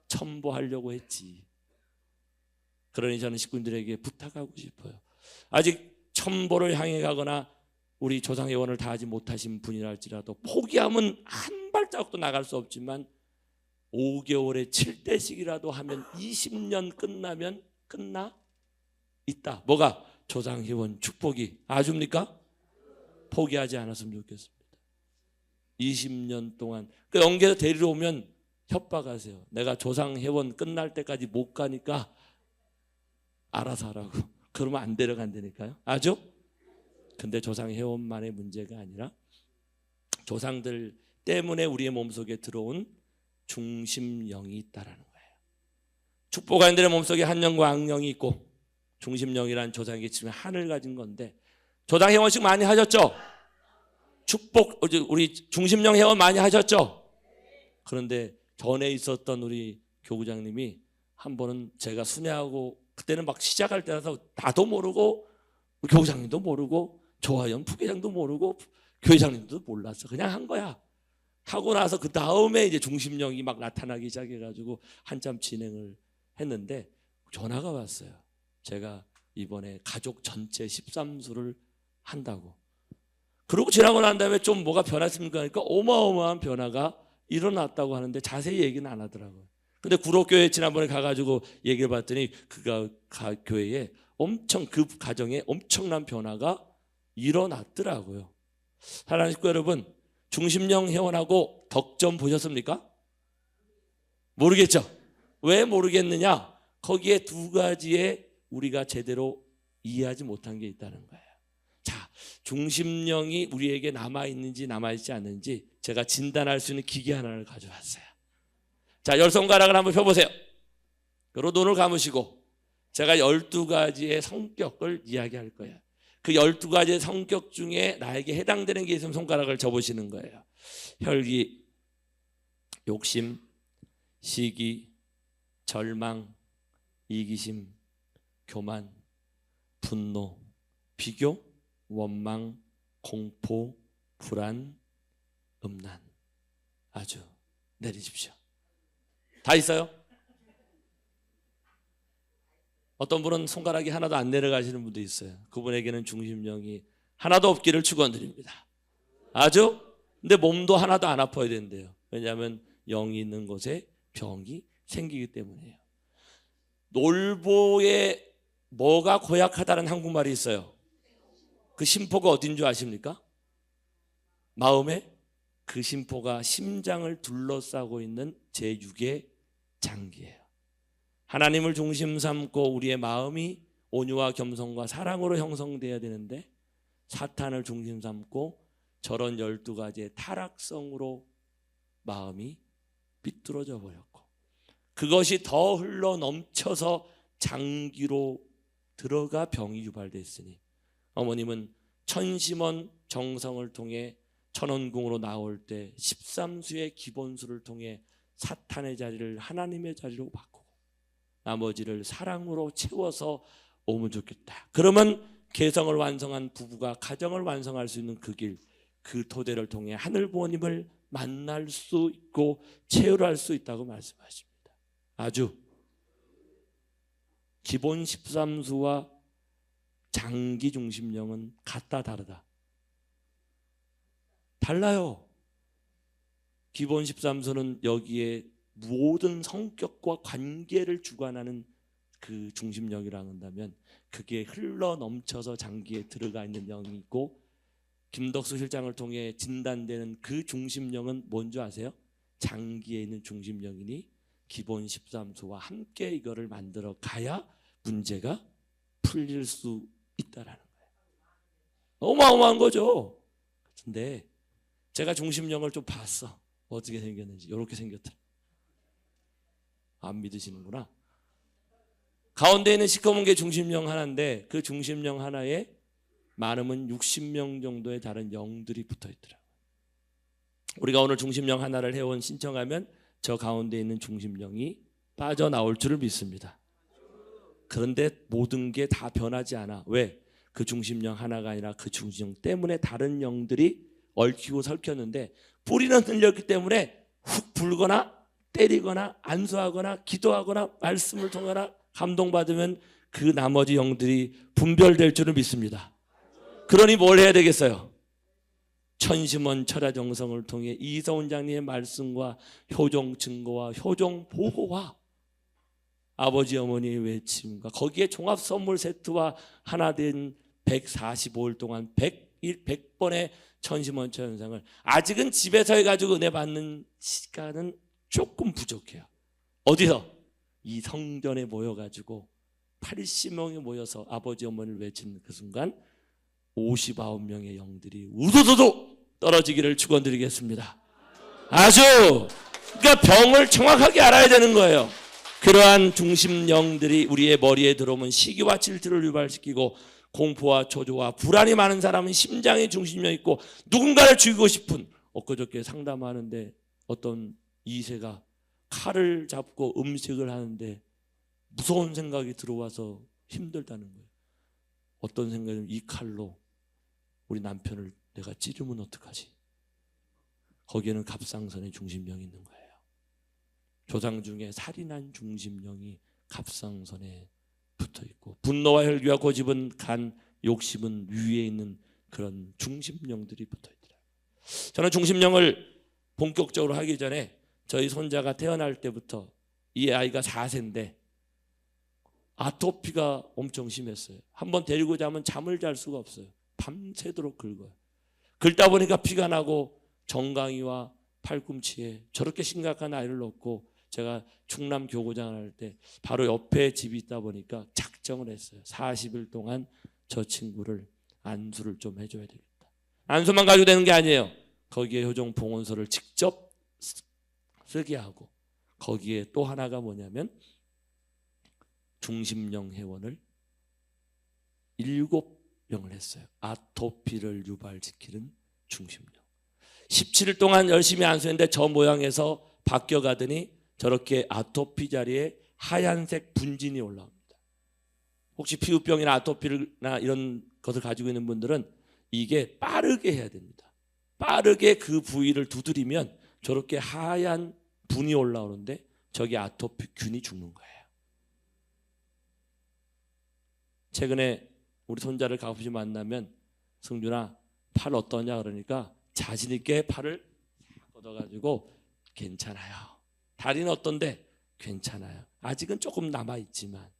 첨부하려고 했지. 그러니 저는 식구들에게 부탁하고 싶어요. 아직 첨보를 향해 가거나 우리 조상회원을 다하지 못하신 분이랄지라도 포기하면 한 발자국도 나갈 수 없지만 5개월에 7대씩이라도 하면 20년 끝나면 끝나 있다. 뭐가? 조상회원 축복이. 아줍니까? 포기하지 않았으면 좋겠습니다. 20년 동안 그 영계에서 데리러 오면 협박하세요. 내가 조상회원 끝날 때까지 못 가니까 알아서 하라고. 그러면 안 데려간다니까요. 아죠? 근데 조상회원만의 문제가 아니라 조상들 때문에 우리의 몸속에 들어온 중심영이 있다라는 거예요. 축복하는 몸속에 한 영과 악령이 있고, 중심영이란 조상에게 지금 한을 가진 건데, 조상 회원식 많이 하셨죠? 축복 우리 중심영 회원 많이 하셨죠? 그런데 전에 있었던 우리 교구장님이 한 번은 제가 순회하고 그때는 막 시작할 때라서 나도 모르고 우리 교구장님도 모르고 조화연 부회장도 모르고 교회장님도 몰랐어. 그냥 한 거야. 하고 나서 그 다음에 이제 중심령이 막 나타나기 시작해가지고 한참 진행을 했는데 전화가 왔어요. 제가 이번에 가족 전체 13수를 한다고. 그러고 지나고 난 다음에 좀 뭐가 변했습니까? 하니까 어마어마한 변화가 일어났다고 하는데 자세히 얘기는 안 하더라고요. 근데 구로교회 지난번에 가가지고 얘기를 봤더니 그 교회에 엄청 그 가정에 엄청난 변화가 일어났더라고요. 사랑하는 식구 여러분, 중심령 회원하고 덕점 보셨습니까? 모르겠죠? 왜 모르겠느냐? 거기에 두 가지에 우리가 제대로 이해하지 못한 게 있다는 거예요. 자, 중심령이 우리에게 남아있는지 남아있지 않는지 제가 진단할 수 있는 기계 하나를 가져왔어요. 자, 열 손가락을 한번 펴보세요. 그리고 눈을 감으시고 제가 12가지의 성격을 이야기할 거예요. 그 12가지의 성격 중에 나에게 해당되는 게 있으면 손가락을 접으시는 거예요. 혈기, 욕심, 시기, 절망, 이기심, 교만, 분노, 비교, 원망, 공포, 불안, 음란. 아주 내리십시오. 다 있어요? 어떤 분은 손가락이 하나도 안 내려가시는 분도 있어요. 그분에게는 중심령이 하나도 없기를 축원드립니다. 아주? 근데 몸도 하나도 안 아파야 된대요. 왜냐하면 영이 있는 곳에 병이 생기기 때문이에요. 놀보에 뭐가 고약하다는 한국말이 있어요. 그 심포가 어딘 줄 아십니까? 마음에 그 심포가 심장을 둘러싸고 있는 제6의 장기예요. 하나님을 중심 삼고 우리의 마음이 온유와 겸손과 사랑으로 형성되어야 되는데 사탄을 중심 삼고 저런 12가지의 타락성으로 마음이 비뚤어져 버렸고 그것이 더 흘러 넘쳐서 장기로 들어가 병이 유발됐으니 어머님은 천심원 정성을 통해 천원궁으로 나올 때 13수의 기본수를 통해 사탄의 자리를 하나님의 자리로 바꾸고 나머지를 사랑으로 채워서 오면 좋겠다. 그러면 개성을 완성한 부부가 가정을 완성할 수 있는 그 길, 그 토대를 통해 하늘 부모님을 만날 수 있고 체험할 수 있다고 말씀하십니다. 아주 기본 13수와 장기 중심령은 같다 다르다? 달라요. 기본 13수는 여기에 모든 성격과 관계를 주관하는 그 중심령이라고 한다면 그게 흘러 넘쳐서 장기에 들어가 있는 영이 있고, 김덕수 실장을 통해 진단되는 그 중심령은 뭔지 아세요? 장기에 있는 중심령이니 기본 13수와 함께 이거를 만들어 가야 문제가 풀릴 수 있다라는 거예요. 어마어마한 거죠. 근데 제가 중심령을 좀 봤어. 어떻게 생겼는지. 이렇게 생겼더라. 안 믿으시는구나. 가운데 있는 시커먼 게 중심령 하나인데 그 중심령 하나에 많으면 60명 정도의 다른 영들이 붙어 있더라고요. 우리가 오늘 중심령 하나를 회원 신청하면 저 가운데 있는 중심령이 빠져나올 줄을 믿습니다. 그런데 모든 게 다 변하지 않아. 왜? 그 중심령 하나가 아니라 그 중심령 때문에 다른 영들이 얽히고 설켰는데 뿌리는 흘렸기 때문에 훅 불거나 때리거나 안수하거나 기도하거나 말씀을 통하거나 감동받으면 그 나머지 영들이 분별될 줄을 믿습니다. 그러니 뭘 해야 되겠어요? 천심원 철야정성을 통해 이서훈 장님의 말씀과 효종 증거와 효종 보고와 아버지 어머니의 외침과 거기에 종합 선물 세트와 하나 된 145일 동안 100번의 천심원 철야정성을 아직은 집에서 해가지고 은혜 받는 시간은 조금 부족해요. 어디서? 이 성전에 모여가지고 80명이 모여서 아버지 어머니를 외치는 그 순간 59명의 영들이 우두두두 떨어지기를 축원드리겠습니다. 아주 그러니까 병을 정확하게 알아야 되는 거예요. 그러한 중심 영들이 우리의 머리에 들어오면 시기와 질투를 유발시키고 공포와 초조와 불안이 많은 사람은 심장에 중심이 있고 누군가를 죽이고 싶은, 엊그저께 상담하는데 어떤 2세가 칼을 잡고 음식을 하는데 무서운 생각이 들어와서 힘들다는 거예요. 어떤 생각이면 이 칼로 우리 남편을 내가 찌르면 어떡하지? 거기에는 갑상선의 중심령이 있는 거예요. 조상 중에 살인한 중심령이 갑상선에 붙어 있고 분노와 혈기와 고집은 간, 욕심은 위에 있는 그런 중심령들이 붙어 있더라고요. 저는 중심령을 본격적으로 하기 전에 저희 손자가 태어날 때부터 이 아이가 4세인데 아토피가 엄청 심했어요. 한번 데리고 자면 잠을 잘 수가 없어요. 밤새도록 긁어요. 긁다 보니까 피가 나고 정강이와 팔꿈치에 저렇게 심각한 아이를 놓고 제가 충남 교구장을 할 때 바로 옆에 집이 있다 보니까 작정을 했어요. 40일 동안 저 친구를 안수를 좀 해줘야 되겠다. 안수만 가지고 되는 게 아니에요. 거기에 효종 봉헌서를 직접 쓰게 하고 거기에 또 하나가 뭐냐면 중심령 회원을 7명을 했어요. 아토피를 유발시키는 중심령. 17일 동안 열심히 안수했는데 저 모양에서 바뀌어가더니 저렇게 아토피 자리에 하얀색 분진이 올라옵니다. 혹시 피부병이나 아토피나 이런 것을 가지고 있는 분들은 이게 빠르게 해야 됩니다. 빠르게 그 부위를 두드리면 저렇게 하얀 분이 올라오는데 저기 아토피균이 죽는 거예요. 최근에 우리 손자를 가끔씩 만나면 승준아 팔 어떠냐 그러니까 자신 있게 팔을 걷어가지고 괜찮아요. 다리는 어떤데? 괜찮아요. 아직은 조금 남아있지만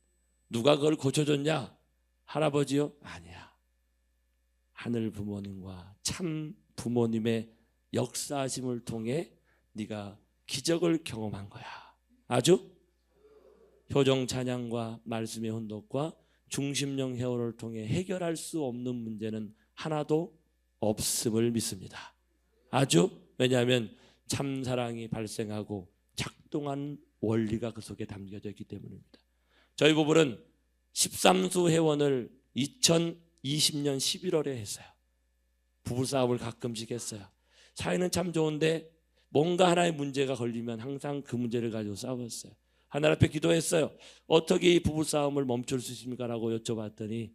누가 그걸 고쳐줬냐? 할아버지요? 아니야. 하늘 부모님과 참 부모님의 역사하심을 통해 네가 기적을 경험한 거야. 아주 효정 찬양과 말씀의 혼독과 중심령 회원을 통해 해결할 수 없는 문제는 하나도 없음을 믿습니다. 아주 왜냐하면 참사랑이 발생하고 작동한 원리가 그 속에 담겨져 있기 때문입니다. 저희 부부는 13수 회원을 2020년 11월에 했어요. 부부싸움을 가끔씩 했어요. 사이는 참 좋은데 뭔가 하나의 문제가 걸리면 항상 그 문제를 가지고 싸웠어요. 하나님 앞에 기도했어요. 어떻게 이 부부싸움을 멈출 수 있습니까? 라고 여쭤봤더니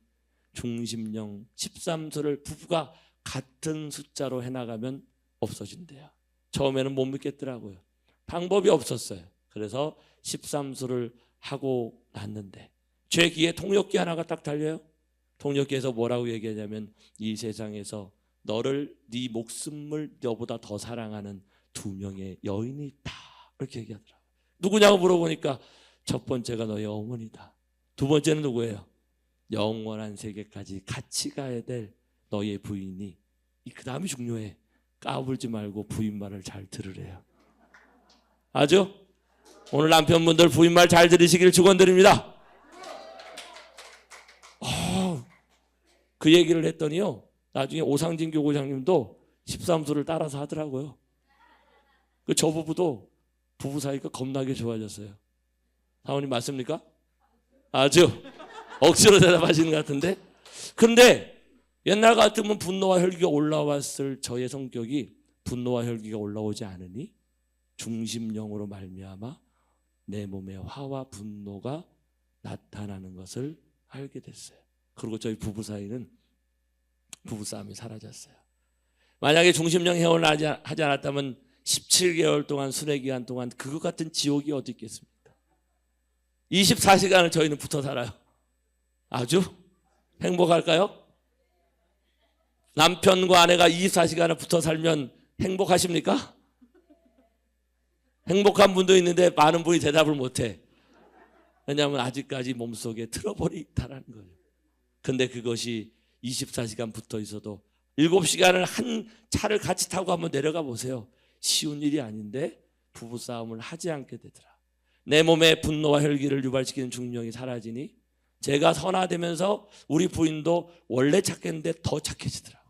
중심령 13수를 부부가 같은 숫자로 해나가면 없어진대요. 처음에는 못 믿겠더라고요. 방법이 없었어요. 그래서 13수를 하고 났는데 제 귀에 통역기 하나가 딱 달려요. 통역기에서 뭐라고 얘기하냐면 이 세상에서 너를 네 목숨을 너보다 더 사랑하는 두 명의 여인이 있다 이렇게 얘기하더라고요. 누구냐고 물어보니까 첫 번째가 너의 어머니다. 두 번째는 누구예요? 영원한 세계까지 같이 가야 될 너의 부인이. 그 다음이 중요해. 까불지 말고 부인 말을 잘 들으래요. 아죠? 오늘 남편분들 부인 말 잘 들으시길 축원드립니다. 그 얘기를 했더니요, 나중에 오상진 교구장님도 13수를 따라서 하더라고요. 저 부부도 부부 사이가 겁나게 좋아졌어요. 사모님 맞습니까? 아주 억지로 대답하시는 것 같은데. 근데 옛날 같으면 분노와 혈기가 올라왔을 저의 성격이 분노와 혈기가 올라오지 않으니 중심령으로 말미암아 내 몸에 화와 분노가 나타나는 것을 알게 됐어요. 그리고 저희 부부 사이는 부부싸움이 사라졌어요. 만약에 중심령 회원을 하지 않았다면 17개월 동안 순회기간 동안 그것 같은 지옥이 어디 있겠습니까? 24시간을 저희는 붙어 살아요. 아주 행복할까요? 남편과 아내가 24시간을 붙어 살면 행복하십니까? 행복한 분도 있는데 많은 분이 대답을 못해. 왜냐하면 아직까지 몸속에 트러블이 있다는 거예요. 근데 그것이 24시간 붙어 있어도 7시간을 한 차를 같이 타고 한번 내려가 보세요. 쉬운 일이 아닌데 부부싸움을 하지 않게 되더라. 내 몸에 분노와 혈기를 유발시키는 중력이 사라지니 제가 선화되면서 우리 부인도 원래 착했는데 더 착해지더라.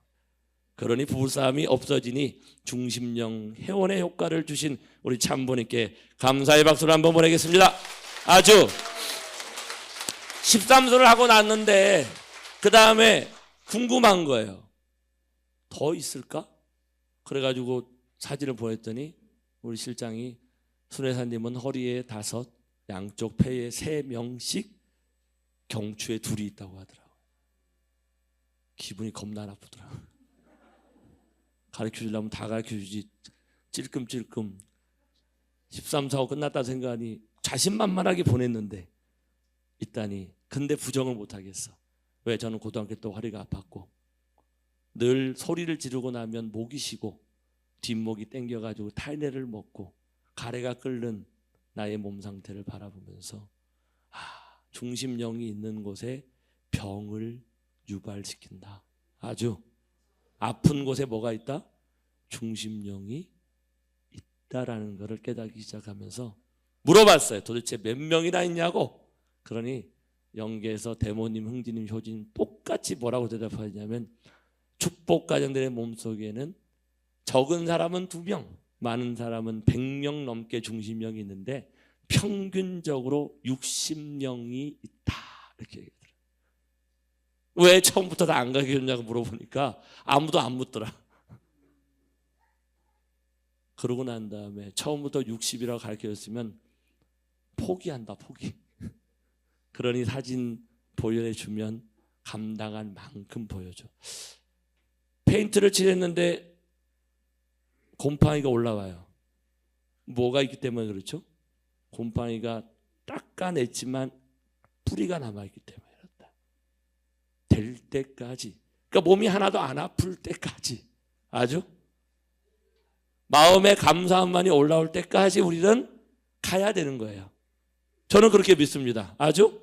그러니 부부싸움이 없어지니 중심령 회원의 효과를 주신 우리 참부님께 감사의 박수를 한번 보내겠습니다. 아주 13수를 하고 났는데 그 다음에 궁금한 거예요. 더 있을까? 그래가지고 사진을 보냈더니 우리 실장이 순회사님은 허리에 5, 양쪽 폐에 3명씩 경추에 2이 있다고 하더라고요. 기분이 겁나 나쁘더라고요. 가르쳐주려면 다 가르쳐주지 찔끔찔끔 13사고 끝났다 생각하니 자신만만하게 보냈는데 있다니. 근데 부정을 못하겠어. 왜? 저는 고등학교 때 허리가 아팠고 늘 소리를 지르고 나면 목이 쉬고 뒷목이 땡겨가지고 탈내를 먹고 가래가 끓는 나의 몸 상태를 바라보면서 중심령이 있는 곳에 병을 유발시킨다. 아주 아픈 곳에 뭐가 있다? 중심령이 있다라는 것을 깨닫기 시작하면서 물어봤어요. 도대체 몇 명이나 있냐고. 그러니 영계에서 대모님, 흥지님, 효진님 똑같이 뭐라고 대답하냐면 축복가정들의 몸속에는 적은 사람은 2명, 많은 사람은 100명 넘게 중심령이 있는데 평균적으로 60명이 있다 이렇게 얘기하더라고요. 왜 처음부터 다 안 가르쳐줬냐고 물어보니까 아무도 안 묻더라. 그러고 난 다음에 처음부터 60이라고 가르쳐줬으면 포기한다. 포기. 그러니 사진 보여주면 감당할 만큼 보여줘. 페인트를 칠했는데 곰팡이가 올라와요. 뭐가 있기 때문에 그렇죠? 곰팡이가 닦아냈지만 뿌리가 남아있기 때문에 그렇다. 될 때까지, 그러니까 몸이 하나도 안 아플 때까지, 아주 마음의 감사함만이 올라올 때까지 우리는 가야 되는 거예요. 저는 그렇게 믿습니다. 아주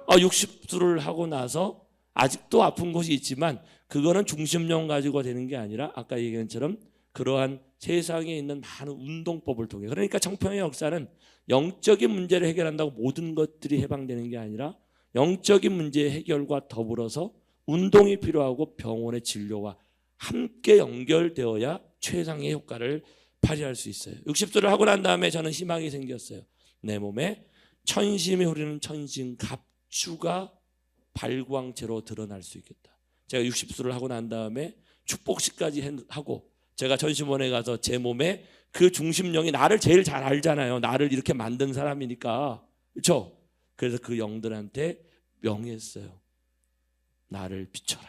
60수를 하고 나서 아직도 아픈 곳이 있지만 그거는 중심령 가지고 되는 게 아니라 아까 얘기한 것처럼 그러한 세상에 있는 많은 운동법을 통해, 그러니까 청평의 역사는 영적인 문제를 해결한다고 모든 것들이 해방되는 게 아니라 영적인 문제의 해결과 더불어서 운동이 필요하고 병원의 진료와 함께 연결되어야 최상의 효과를 발휘할 수 있어요. 60수를 하고 난 다음에 저는 희망이 생겼어요. 내 몸에 천심이 흐르는 천신 갑주가 발광체로 드러날 수 있겠다. 제가 60수를 하고 난 다음에 축복식까지 하고 제가 천심원에 가서 제 몸에 그 중심령이 나를 제일 잘 알잖아요. 나를 이렇게 만든 사람이니까. 그렇죠? 그래서 그 영들한테 명했어요. 나를 비춰라.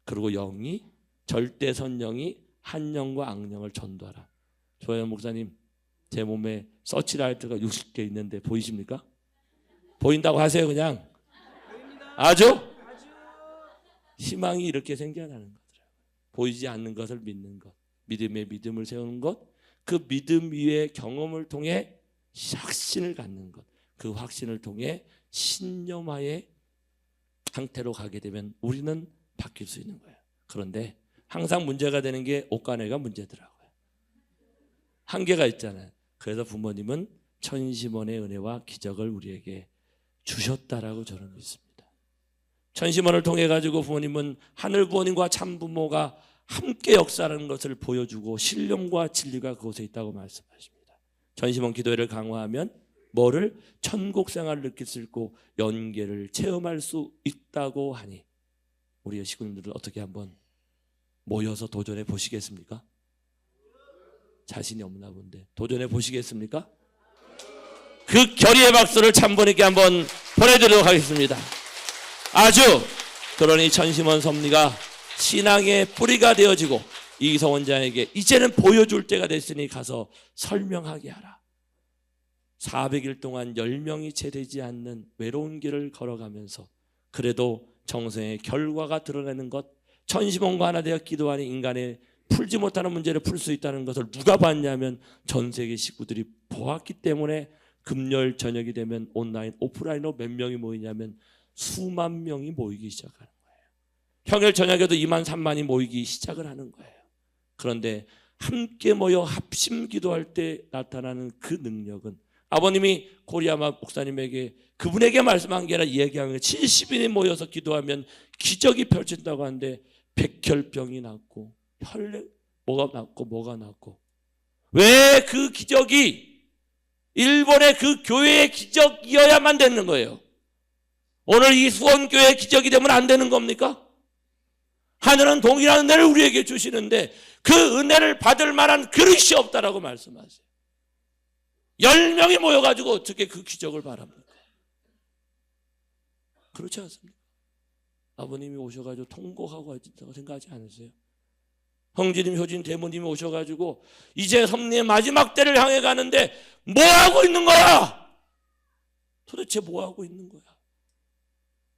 그리고 영이 절대선 영이 한영과 악령을 전도하라. 조현 목사님, 제 몸에 서치라이트가 60개 있는데 보이십니까? 보인다고 하세요. 그냥 아주 희망이 이렇게 생겨나는 거더라고요. 보이지 않는 것을 믿는 것, 믿음에 믿음을 세우는 것, 그 믿음 위에 경험을 통해 확신을 갖는 것, 그 확신을 통해 신념화의 상태로 가게 되면 우리는 바뀔 수 있는 거예요. 그런데 항상 문제가 되는 게 옷가네가 문제더라고요. 한계가 있잖아요. 그래서 부모님은 천심원의 은혜와 기적을 우리에게 주셨다라고 저는 믿습니다. 천심원을 통해 가지고 부모님은 하늘 부모님과 참 부모가 함께 역사하는 것을 보여주고 신령과 진리가 그곳에 있다고 말씀하십니다. 천심원 기도회를 강화하면 뭐를? 천국 생활을 느낄 수 있고 연계를 체험할 수 있다고 하니 우리 식구님들은 어떻게 한번 모여서 도전해 보시겠습니까? 자신이 없나 본데 도전해 보시겠습니까? 그 결의의 박수를 참부님께 한번 보내드리도록 하겠습니다. 아주 그러니 천심원 섭리가 신앙의 뿌리가 되어지고 이기성 원장에게 이제는 보여줄 때가 됐으니 가서 설명하게 하라. 400일 동안 10명이 채 되지 않는 외로운 길을 걸어가면서 그래도 정성의 결과가 드러나는 것, 천심원과 하나 되어 기도하는 인간의 풀지 못하는 문제를 풀 수 있다는 것을 누가 봤냐면 전 세계 식구들이 보았기 때문에 금요일 저녁이 되면 온라인, 오프라인으로 몇 명이 모이냐면 수만 명이 모이기 시작하는 거예요. 평일 저녁에도 2만 3만이 모이기 시작을 하는 거예요. 그런데 함께 모여 합심 기도할 때 나타나는 그 능력은 아버님이 고리아마 목사님에게 그분에게 말씀한 게 아니라 이야기한 게 70인이 모여서 기도하면 기적이 펼친다고 하는데 백혈병이 낫고 혈액 뭐가 낫고 왜 그 기적이 일본의 그 교회의 기적이어야만 되는 거예요? 오늘 이 수원교회의 기적이 되면 안 되는 겁니까? 하늘은 동일한 은혜를 우리에게 주시는데 그 은혜를 받을 만한 그릇이 없다라고 말씀하세요. 10명이 모여가지고 어떻게 그 기적을 바랍니까? 그렇지 않습니까? 아버님이 오셔가지고 통곡하고 하셨다고 생각하지 않으세요? 형제님, 효진, 대모님이 오셔가지고 이제 섭리의 마지막 때를 향해 가는데 뭐 하고 있는 거야? 도대체 뭐 하고 있는 거야?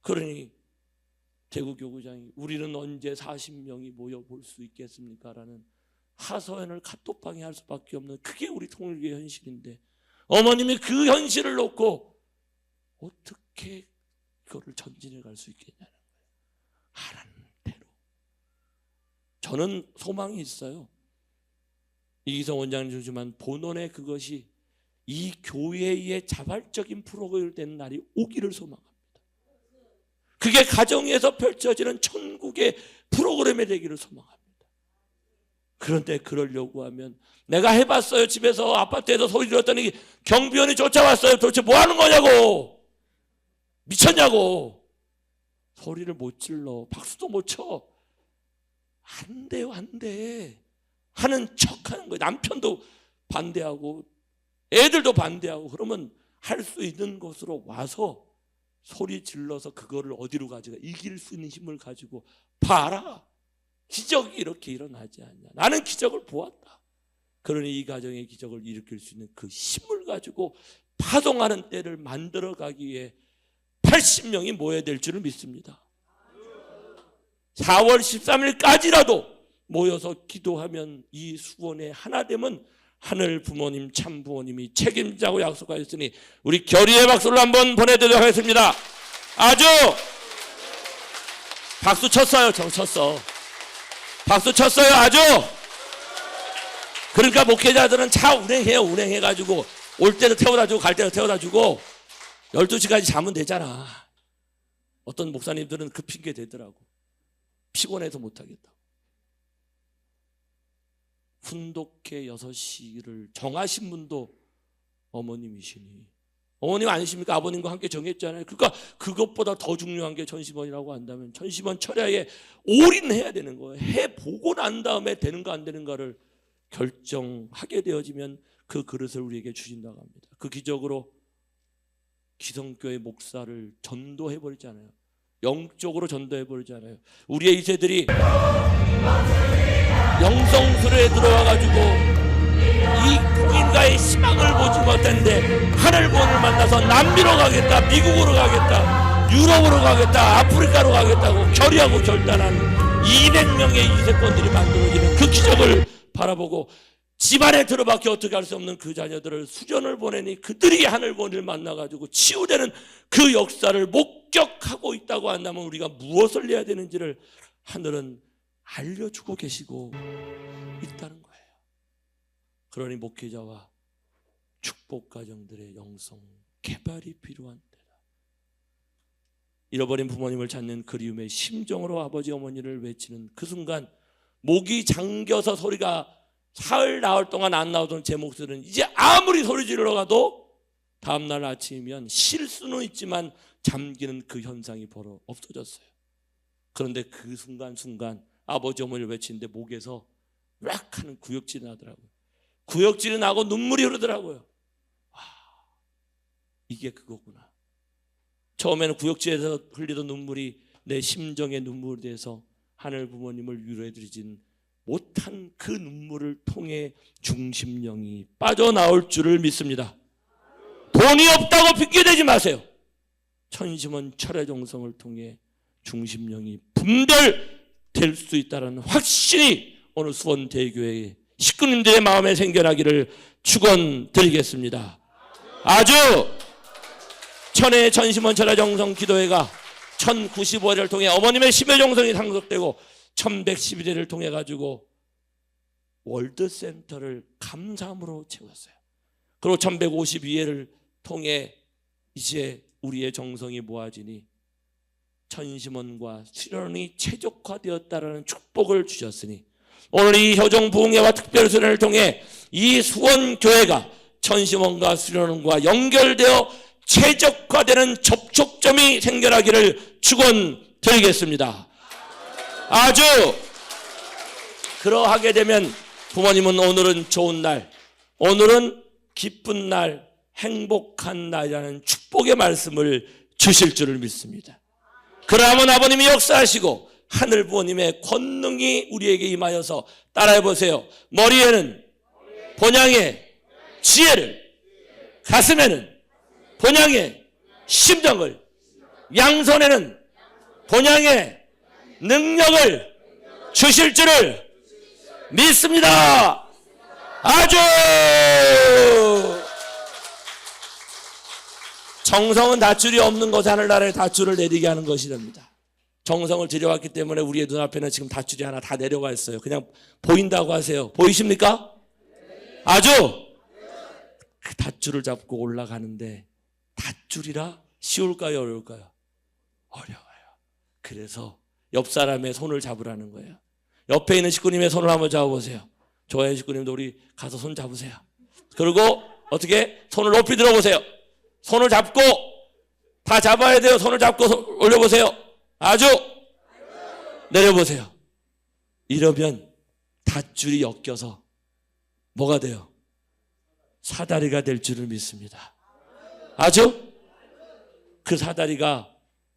그러니 대구교구장이 우리는 언제 40명이 모여볼 수 있겠습니까? 라는 하소연을 카톡방에 할 수밖에 없는 그게 우리 통일교의 현실인데 어머님이 그 현실을 놓고 어떻게 그거를 전진해 갈 수 있겠냐는 거예요. 하나님 대로. 저는 소망이 있어요. 이기성 원장님 주지만 본원의 그것이 이 교회의 자발적인 프로그램이 되는 날이 오기를 소망합니다. 그게 가정에서 펼쳐지는 천국의 프로그램이 되기를 소망합니다. 그런데 그러려고 하면 내가 해봤어요. 집에서 아파트에서 소리 들었더니 경비원이 쫓아왔어요. 도대체 뭐 하는 거냐고. 미쳤냐고. 소리를 못 질러. 박수도 못 쳐. 안 돼요. 안 돼. 하는 척하는 거예요. 남편도 반대하고 애들도 반대하고 그러면 할 수 있는 곳으로 와서 소리 질러서 그거를 어디로 가져가 이길 수 있는 힘을 가지고 봐라. 기적이 이렇게 일어나지 않냐. 나는 기적을 보았다. 그러니 이 가정의 기적을 일으킬 수 있는 그 힘을 가지고 파동하는 때를 만들어가기 위해 80명이 모여야 될 줄을 믿습니다. 4월 13일까지라도 모여서 기도하면 이 수원의 하나됨은 하늘 부모님 참 부모님이 책임지자고 약속하셨으니 우리 결의의 박수를 한번 보내드리도록 하겠습니다. 아주 박수 쳤어요. 정 쳤어. 박수 쳤어요. 아주. 그러니까 목회자들은 차 운행해요. 운행해가지고 올 때도 태워다주고 갈 때도 태워다주고 12시까지 자면 되잖아. 어떤 목사님들은 그 핑계 대더라고. 피곤해서 못하겠다고. 훈독회 6시를 정하신 분도 어머님이시니 어머님 아니십니까? 아버님과 함께 정했잖아요. 그러니까 그것보다 더 중요한 게 천심원이라고 한다면 천심원 철야에 올인해야 되는 거예요. 해보고 난 다음에 되는가 안 되는가를 결정하게 되어지면 그 그릇을 우리에게 주신다고 합니다. 그 기적으로 기성교회 목사를 전도해버리잖아요. 영적으로 전도해버리잖아요. 우리의 2세들이 영성술에 들어와가지고 이 공인가의 희망을 보지 못했는데 하늘본을 만나서 남미로 가겠다, 미국으로 가겠다, 유럽으로 가겠다, 아프리카로 가겠다고 결의하고 결단한 200명의 2세권들이 만들어지는 그 기적을 바라보고 집안에 들어밖에 어떻게 할 수 없는 그 자녀들을 수련을 보내니 그들이 하늘본을 만나가지고 치유되는 그 역사를 목격하고 있다고 한다면 우리가 무엇을 해야 되는지를 하늘은 알려주고 계시고 있다는 거예요. 그러니 목회자와 축복 가정들의 영성 개발이 필요한 때다. 잃어버린 부모님을 찾는 그리움의 심정으로 아버지 어머니를 외치는 그 순간 목이 잠겨서 소리가 사흘 나흘 동안 안 나오던 제 목소리는 이제 아무리 소리 질러 가도 다음날 아침이면 쉴 수는 있지만 잠기는 그 현상이 벌어 없어졌어요. 그런데 그 순간 아버지 어머니를 외치는데 목에서 락 하는 구역질이 나더라고요. 구역질이 나고 눈물이 흐르더라고요. 와, 이게 그거구나. 처음에는 구역질에서 흘리던 눈물이 내 심정의 눈물이 돼서 하늘 부모님을 위로해드리진 못한 그 눈물을 통해 중심령이 빠져나올 줄을 믿습니다. 돈이 없다고 핑계대지 마세요. 천심원 철의 정성을 통해 중심령이 분별될 수 있다는 확신이 오늘 수원대교회의 식구님들의 마음에 생겨나기를 축원드리겠습니다. 아주 천의 천심원 철의 정성 기도회가 1095회를 통해 어머님의 심의 정성이 상속되고 1112회를 통해 가지고 월드센터를 감사함으로 채웠어요. 그리고 1152회를 통해 이제 우리의 정성이 모아지니 천심원과 수련이 최적화되었다라는 축복을 주셨으니 오늘 이 효정 부흥회와 특별수련을 통해 이 수원교회가 천심원과 수련원과 연결되어 최적화되는 접촉점이 생겨나기를 축원드리겠습니다. 아주 그러하게 되면 부모님은 오늘은 좋은 날, 오늘은 기쁜 날, 행복한 날이라는 축복의 말씀을 주실 줄을 믿습니다. 그러면 아버님이 역사하시고 하늘 부모님의 권능이 우리에게 임하여서 따라해 보세요. 머리에는 본향의 지혜를, 가슴에는 본향의 심정을, 양손에는 본향의 능력을 주실 줄을 믿습니다. 아주 정성은 닷줄이 없는 것 하늘나라에 닷줄을 내리게 하는 것이랍니다. 정성을 들여왔기 때문에 우리의 눈앞에는 지금 닷줄이 하나 다 내려가 있어요. 그냥 보인다고 하세요. 보이십니까? 아주 그 닷줄을 잡고 올라가는데 닷줄이라 쉬울까요? 어려울까요? 어려워요. 그래서 옆 사람의 손을 잡으라는 거예요. 옆에 있는 식구님의 손을 한번 잡아보세요. 좋아요, 식구님도 우리 가서 손 잡으세요. 그리고 어떻게? 손을 높이 들어보세요. 손을 잡고 다 잡아야 돼요. 손을 잡고 올려보세요. 아주 내려보세요. 이러면 닷줄이 엮여서 뭐가 돼요? 사다리가 될 줄을 믿습니다. 아주 그 사다리가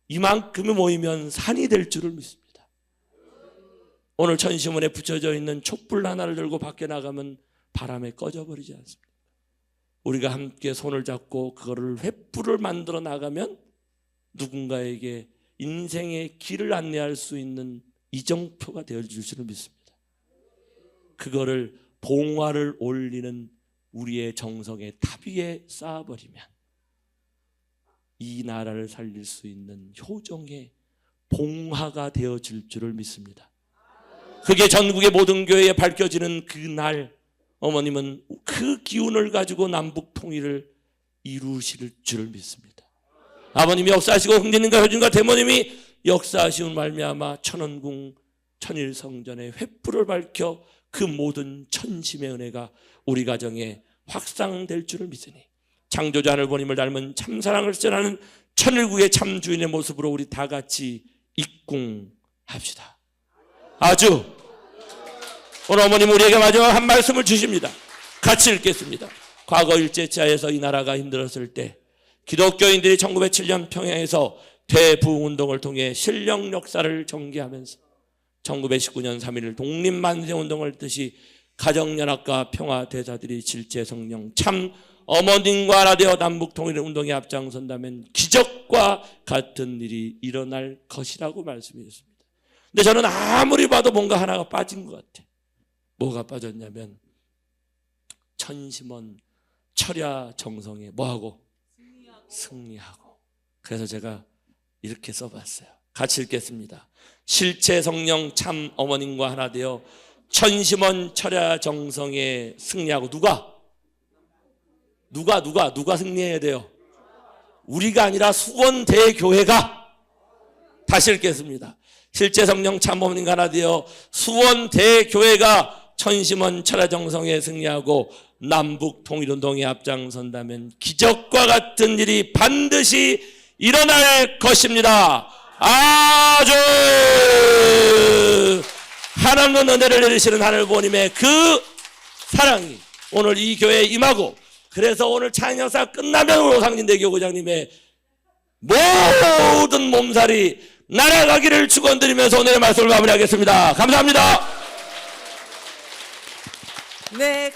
이만큼이 모이면 산이 될 줄을 믿습니다. 오늘 천심원에 붙여져 있는 촛불 하나를 들고 밖에 나가면 바람에 꺼져버리지 않습니다. 우리가 함께 손을 잡고 그거를 횃불을 만들어 나가면 누군가에게 인생의 길을 안내할 수 있는 이정표가 되어줄 줄을 믿습니다. 그거를 봉화를 올리는 우리의 정성의 탑 위에 쌓아버리면 이 나라를 살릴 수 있는 효정의 봉화가 되어질 줄을 믿습니다. 그게 전국의 모든 교회에 밝혀지는 그날 어머님은 그 기운을 가지고 남북 통일을 이루실 줄을 믿습니다. 아버님이 역사하시고 흥진님과 효진과 대모님이 역사하시는 말미암아 천원궁 천일성전의 횃불을 밝혀 그 모든 천심의 은혜가 우리 가정에 확산될 줄을 믿으니 창조자 하늘보님을 닮은 참사랑을 실현하는 천일국의 참 주인의 모습으로 우리 다 같이 입궁합시다. 아주 오늘 어머님 우리에게 마지막 한 말씀을 주십니다. 같이 읽겠습니다. 과거 일제차에서 이 나라가 힘들었을 때 기독교인들이 1907년 평양에서 대부흥운동을 통해 신령 역사를 전개하면서 1919년 3.1 독립만세운동을 뜻이 가정연합과 평화대사들이 질제성령 참 어머님과 하나 되어 남북통일운동에 앞장선다면 기적과 같은 일이 일어날 것이라고 말씀하셨습니다. 근데 저는 아무리 봐도 뭔가 하나가 빠진 것 같아요. 뭐가 빠졌냐면 천심원 철야 정성에 뭐하고? 승리하고. 그래서 제가 이렇게 써봤어요. 같이 읽겠습니다. 실체 성령 참 어머님과 하나 되어 천심원 철야 정성에 승리하고. 누가 승리해야 돼요? 우리가 아니라 수원대교회가. 다시 읽겠습니다. 실제 성령 참 어머님과 하나 되어 수원대교회가 천심원 철야 정성에 승리하고 남북 통일운동에 앞장선다면 기적과 같은 일이 반드시 일어날 것입니다. 아주 하나님은 은혜를 내리시는 하늘부모님의 그 사랑이 오늘 이 교회에 임하고, 그래서 오늘 찬양사 끝나면 오상진대교 의장님의 모든 몸살이 날아가기를 축원드리면서 오늘의 말씀을 마무리하겠습니다. 감사합니다. 네,